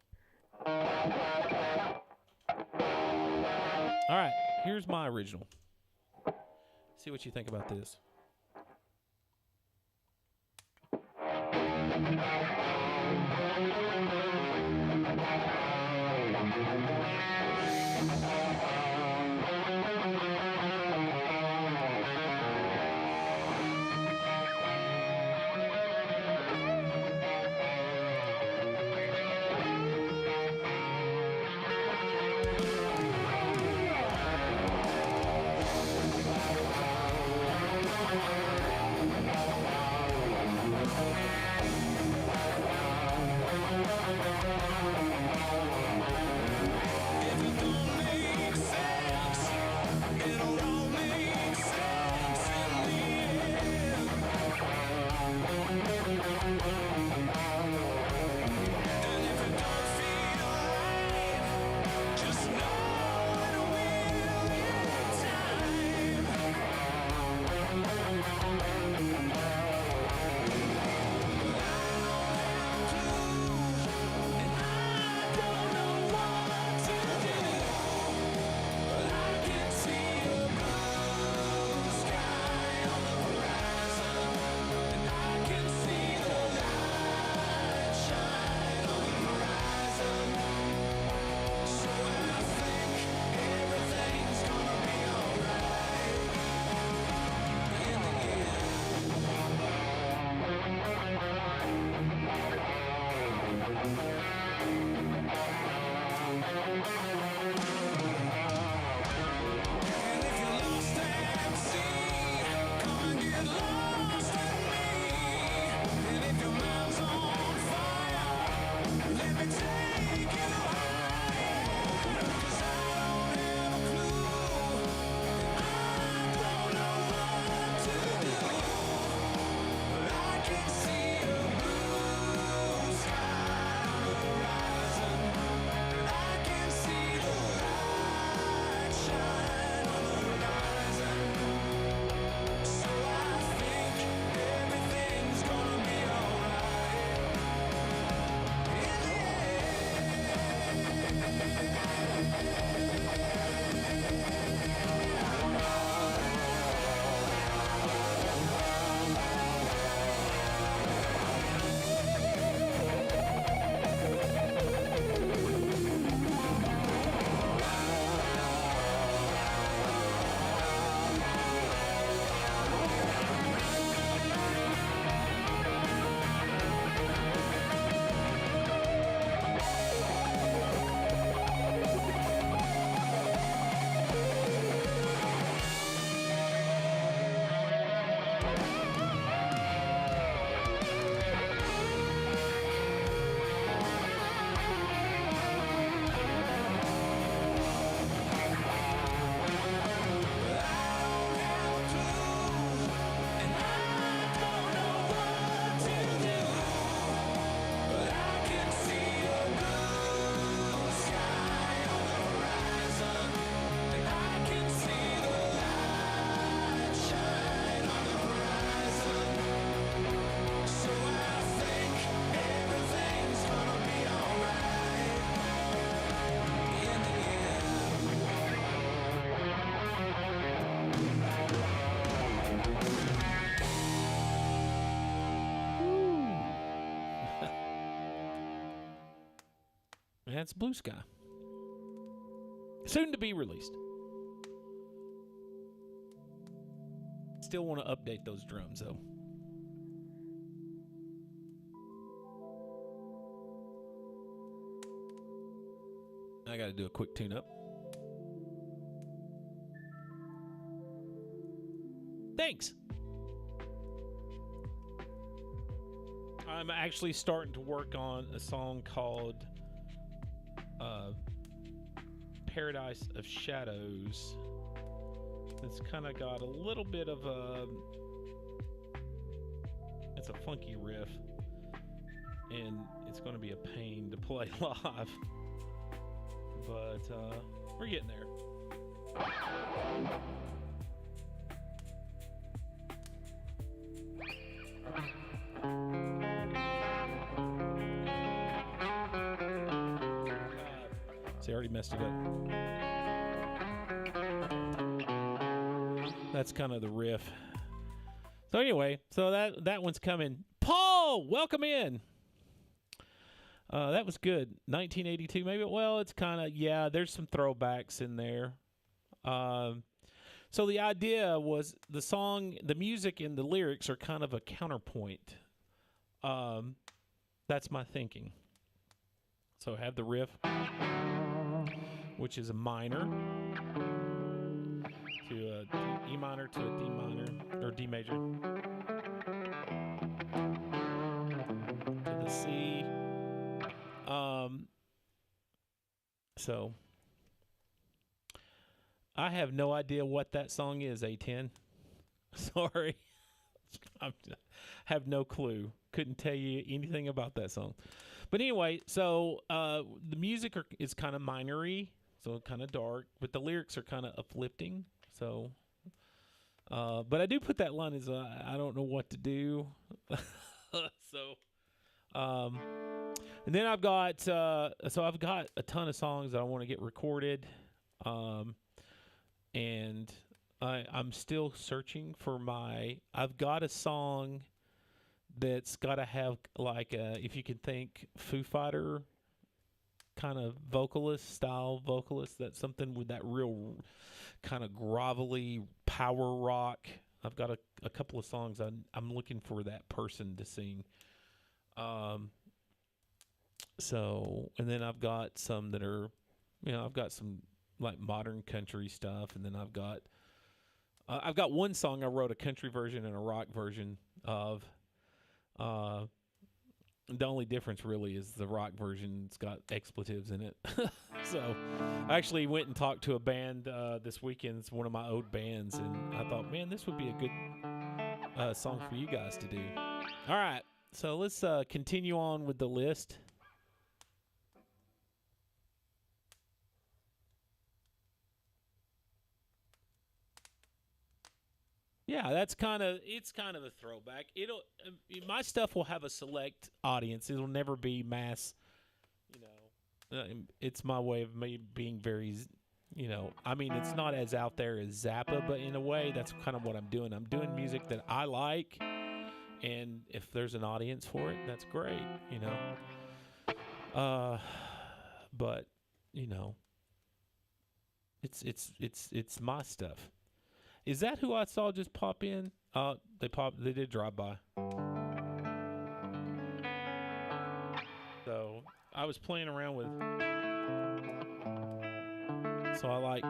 All right, here's my original. See what you think about this. That's Blue Sky. Soon to be released. Still want to update those drums, though. I got to do a quick tune-up. Thanks. I'm actually starting to work on a song called Paradise of Shadows. It's kind of got a little bit of a... It's a funky riff. And it's going to be a pain to play live. But we're getting there. See, I already messed it up. That's kind of the riff. So anyway, so that one's coming. Paul, welcome in. That was good. 1982, maybe. Well, it's kind of, yeah, there's some throwbacks in there. So the idea was the song, the music and the lyrics are kind of a counterpoint. That's my thinking. So I have the riff, which is a minor to a E minor to a D minor, or D major, to the C. So I have no idea what that song is, A10. Sorry. I have no clue. Couldn't tell you anything about that song. But anyway, so the music is kind of minory, so kind of dark, but the lyrics are kind of uplifting. So, but I do put that line as I don't know what to do. So, and then I've got I've got a ton of songs that I want to get recorded, and I'm still searching for I've got a song that's got to have like if you can think Foo Fighter kind of style vocalist, that's something with that real kind of grovelly power rock. I've got a couple of songs I'm looking for that person to sing. So, and then I've got some that are, I've got some like modern country stuff, and then I've got one song I wrote a country version and a rock version of. The only difference really is the rock version's got expletives in it. So I actually went and talked to a band this weekend. It's one of my old bands, and I thought, man, this would be a good song for you guys to do. All right, so let's continue on with the list. Yeah, it's kind of a throwback. My stuff will have a select audience. It'll never be mass, it's my way of me being very, it's not as out there as Zappa, but in a way, that's kind of what I'm doing. I'm doing music that I like, and if there's an audience for it, that's great, but, it's my stuff. Is that who I saw just pop in? They did drive by. So I was playing around with. So I like.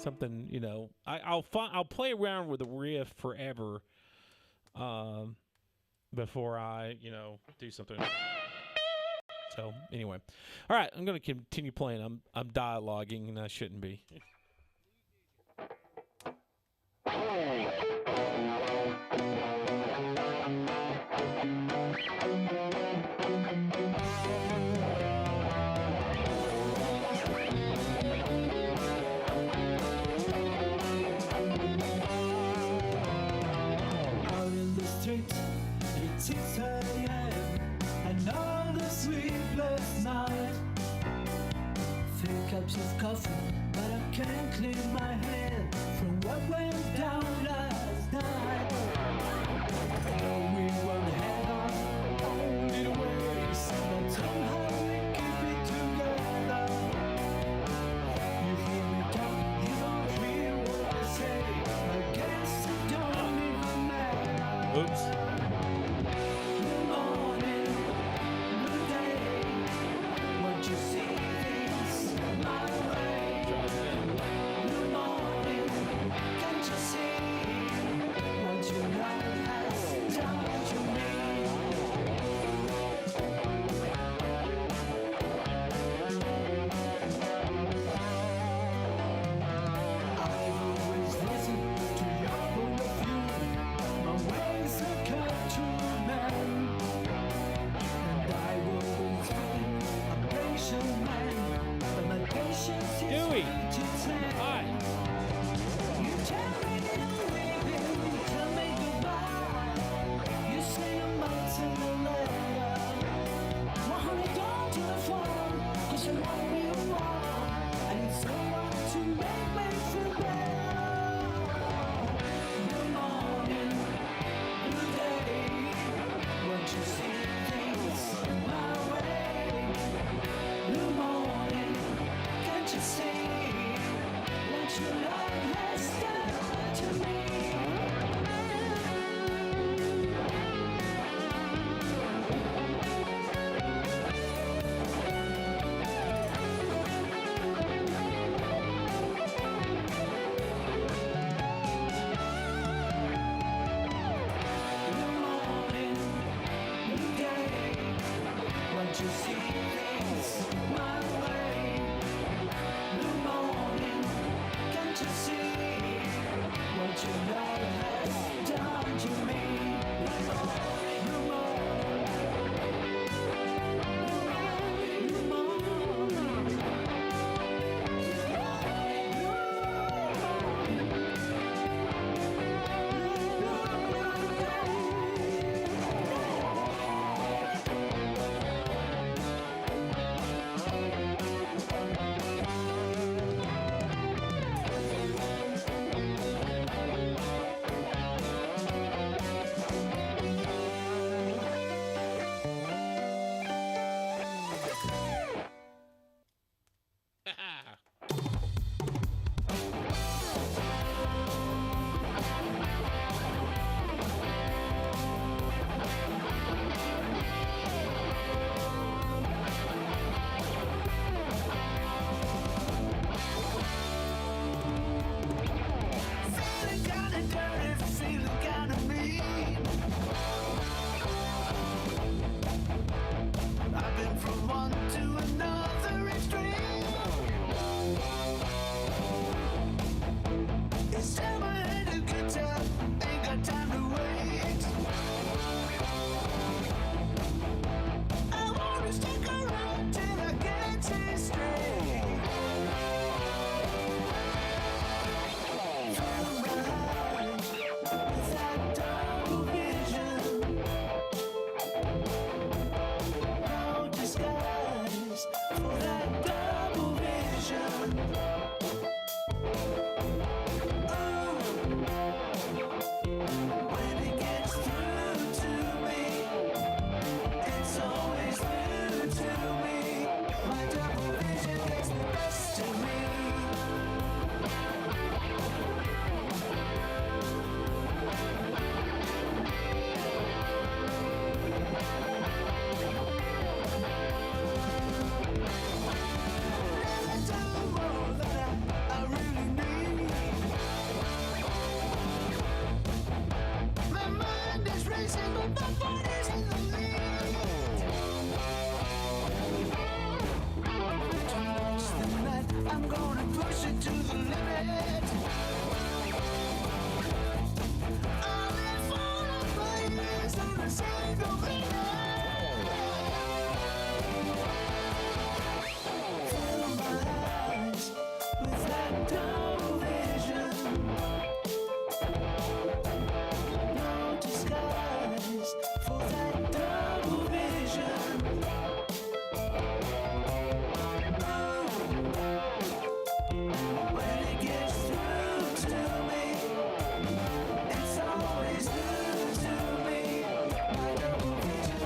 Something, I'll play around with a riff forever. Before I, do something. So anyway, all right, I'm going to continue playing. I'm dialoguing, and I shouldn't be.
Out in the street, it's 6 a.m. and all the sleepless night. 3 cups of coffee, but I can't clean my head from what went down last night. No, we weren't Somehow we keep it together. You hear me talk, you don't hear what I say. I guess it don't even matter.
Oops.
Good morning, good day. Won't you see things my way? Good morning, can't you see what your life has done to me? I've always listened to your point of view. My ways are cut to man, and I've always been a patient man. But my patience is
Dewey.
reaching its
Hi.
end. You tell me you're leaving, you tell me goodbye. You say a month's in the letter. Well, honey, don't to the phone, 'cause I love you more. I need someone to make me feel better. Good morning, good day. Won't you see things my way? Good morning, can't you see what your love has done to me? Good morning, good day. Won't you see things my way? Good morning, can't you see what your love has done to me? Good morning, good morning, good morning, feeling kinda dirty, feeling kinda mean. I've been from one to another extreme. It's time I had a good time, ain't got time to wait. I wanna stick around till I get it straight. Fill my eyes with that double vision. No disguise for that double vision. When it gets through to me, it's always new to me. My double vision gets the best of me. Never do more than I really need. My mind is racing, but my body's in the lead. Tonight's the night, I'm gonna push it to the limit. I'll let fall of my ears on a single minute. Fill my eyes with that double vision. No disguise for that double vision. When it gets through to me, it's always new to me. My double vision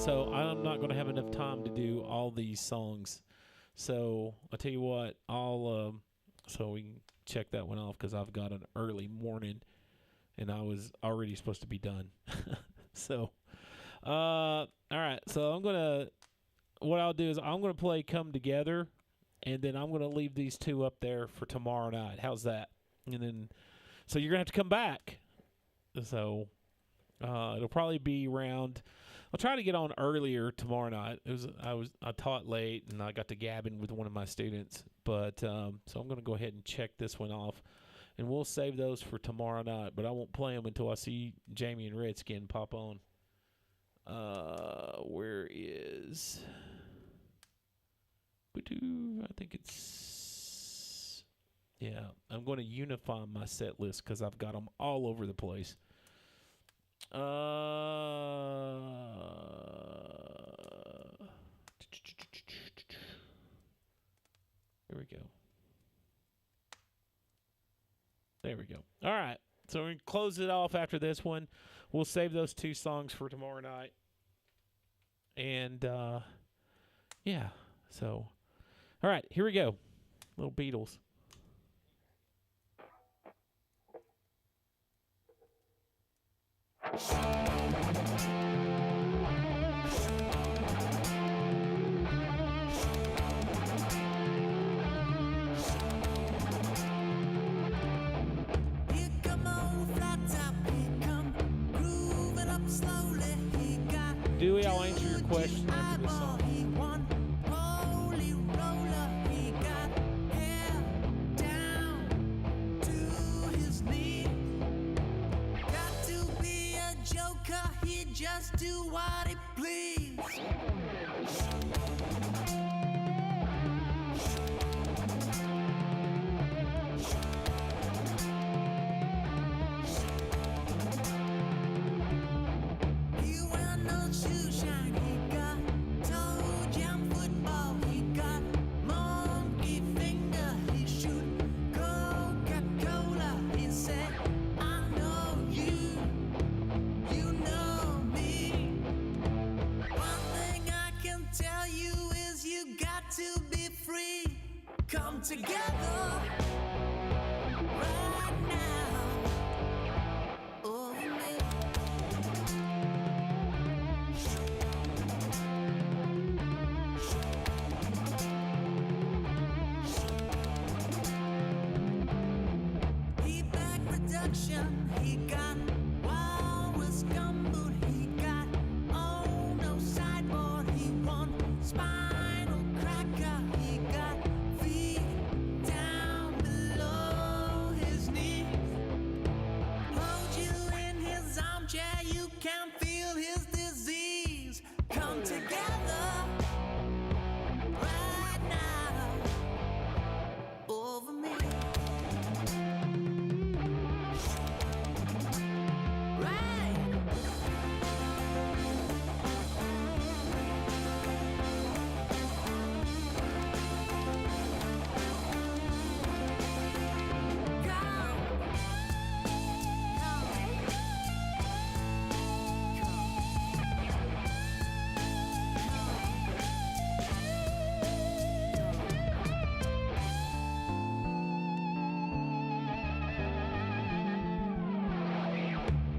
So I'm not going to have enough time to do all these songs. So I'll tell you what, so we can check that one off because I've got an early morning and I was already supposed to be done. So, all right. So what I'll do is I'm going to play Come Together, and then I'm going to leave these two up there for tomorrow night. How's that? And then, so you're going to have to come back. So it'll probably be around. I'll try to get on earlier tomorrow night. I taught late and I got to gabbing with one of my students, but so I'm going to go ahead and check this one off, and we'll save those for tomorrow night. But I won't play them until I see Jamie and Redskin pop on. Where is? I think it's. Yeah, I'm going to unify my set list because I've got them all over the place. Here we go. There we go. All right. So we close it off after this one. We'll save those two songs for tomorrow night. And, yeah. So, all right. Here we go. Little Beatles. Dewey, I'll answer your question after this song.
Just do what he please. He wear no shoe shine. He got toe jam football. He got monkey finger. He shoot Coca-Cola. He said, I know you. You know me. One thing I can tell you is you got to be free. Come together right now over me. He back production. He got walrus gumboot. He got no sideboard. He won spinal cracker. He got feet down below his knees. Hold you in his armchair. You can feel his disease. Come together right now over me. Right.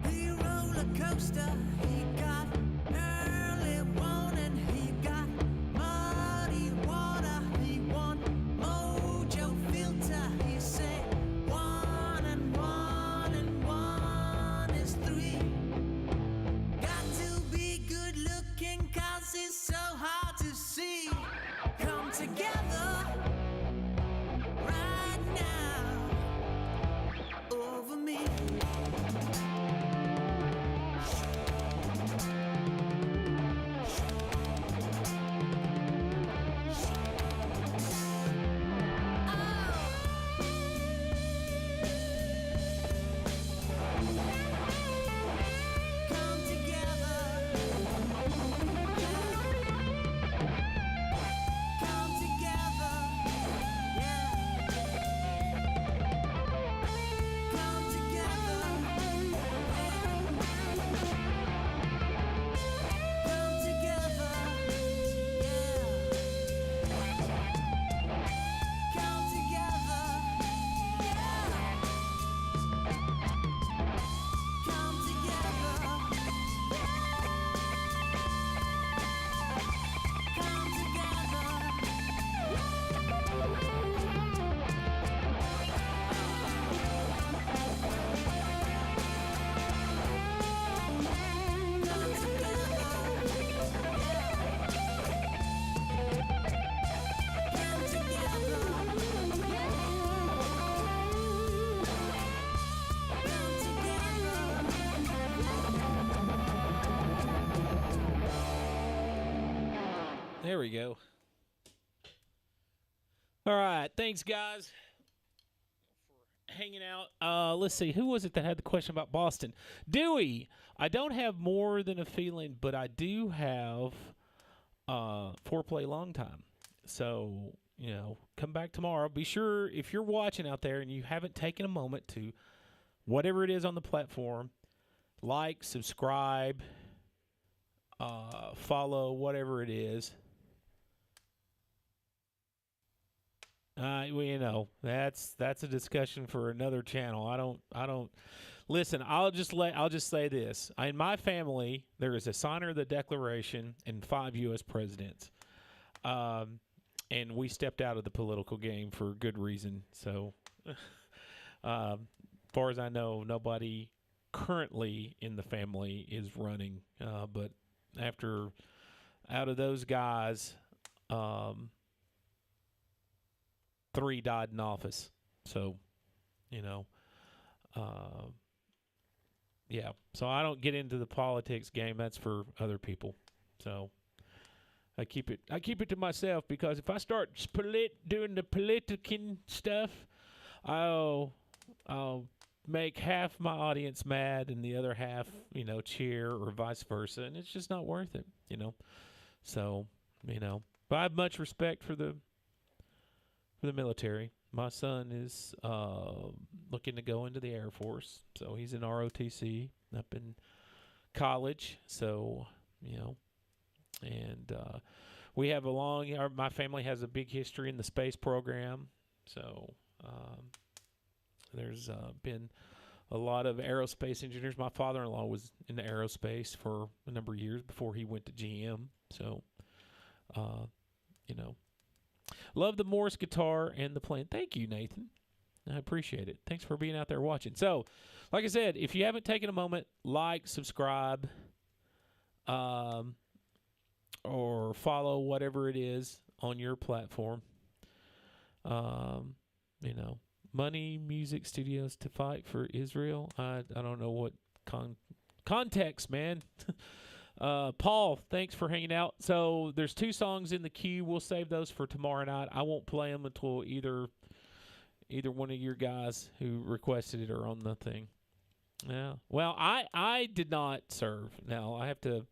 The roller coaster, he got early warning. He got muddy water. He won mojo filter. He said 1 and 1 and 1 is 3. Got to be good looking 'cause it's so hard to see. Come together right now over me. Come together.
There we go. All right. Thanks, guys, for hanging out. Let's see. Who was it that had the question about Boston? Dewey. I don't have more than a feeling, but I do have foreplay long time. So, come back tomorrow. Be sure, if you're watching out there and you haven't taken a moment to, whatever it is on the platform, like, subscribe, follow, whatever it is. That's a discussion for another channel. I don't listen. I'll just say this. In my family, there is a signer of the Declaration and 5 U.S. presidents. And we stepped out of the political game for good reason. So, as far as I know, nobody currently in the family is running. But out of those guys, 3 died in office. So, yeah. So I don't get into the politics game. That's for other people. So I keep it to myself, because if I start doing the politicking stuff, I'll make half my audience mad and the other half, cheer, or vice versa, and it's just not worth it, So, but I have much respect for the military. My son is looking to go into the Air Force, so he's in ROTC up in college. So, and we have my family has a big history in the space program. So there's been a lot of aerospace engineers. My father-in-law was in the aerospace for a number of years before he went to GM. So, love the Morse guitar and the playing. Thank you, Nathan. I appreciate it. Thanks for being out there watching. So, like I said, if you haven't taken a moment, like, subscribe, or follow whatever it is on your platform. Money Music Studios to fight for Israel. I don't know what context, man. Paul, thanks for hanging out. So there's 2 songs in the queue. We'll save those for tomorrow night. I won't play them until either one of your guys who requested it are on the thing. Yeah. Well, I did not serve. Now I have to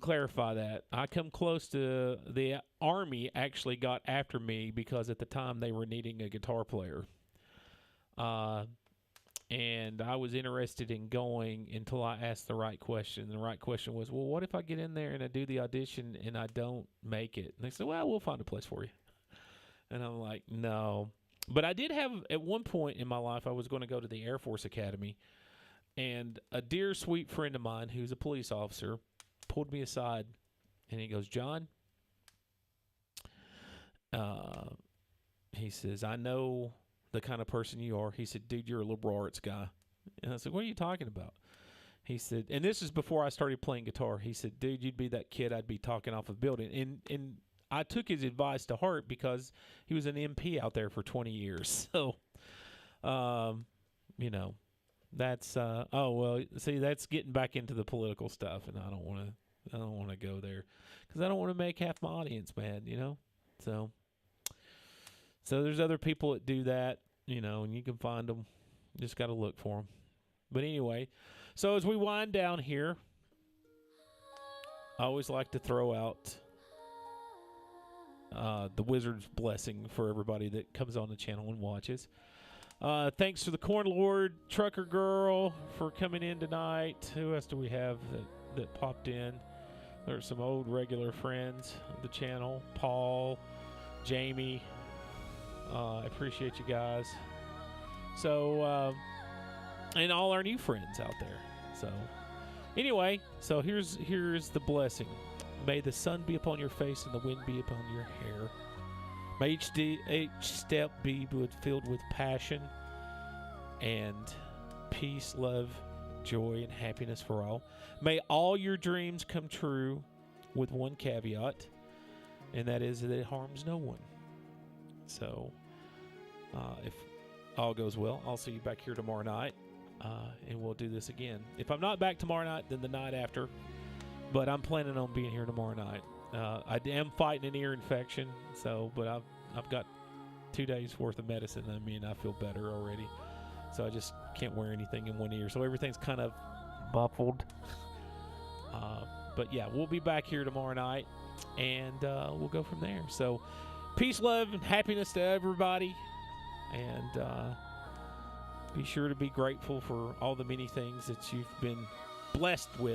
clarify that. I come close to the Army actually got after me because at the time they were needing a guitar player. And I was interested in going until I asked the right question. The right question was, well, what if I get in there and I do the audition and I don't make it? And they said, well, we'll find a place for you. And I'm like, no. But I did have, at one point in my life, I was going to go to the Air Force Academy. And a dear, sweet friend of mine who's a police officer pulled me aside, and he goes, John, he says, I know the kind of person you are. He said, dude, you're a liberal arts guy. And I said, what are you talking about? He said, and this is before I started playing guitar. He said, dude, you'd be that kid I'd be talking off a building. And I took his advice to heart because he was an MP out there for 20 years. So, that's see, that's getting back into the political stuff, and I don't want to go there because I don't want to make half my audience mad, So there's other people that do that, and you can find them. Just got to look for them. But anyway, so as we wind down here, I always like to throw out the Wizard's blessing for everybody that comes on the channel and watches. Thanks to the Corn Lord, Trucker Girl for coming in tonight. Who else do we have that popped in? There's some old regular friends of the channel. Paul, Jamie. I appreciate you guys. So, and all our new friends out there. So, anyway, so here's the blessing. May the sun be upon your face and the wind be upon your hair. May each step be filled with passion and peace, love, joy, and happiness for all. May all your dreams come true with one caveat, and that is that it harms no one. So, if all goes well, I'll see you back here tomorrow night, and we'll do this again. If I'm not back tomorrow night, then the night after, but I'm planning on being here tomorrow night. I am fighting an ear infection, but I've got 2 days worth of medicine in me, and I feel better already. So I just can't wear anything in one ear. So everything's kind of muffled. But yeah, we'll be back here tomorrow night, and we'll go from there. So peace, love, and happiness to everybody. And be sure to be grateful for all the many things that you've been blessed with.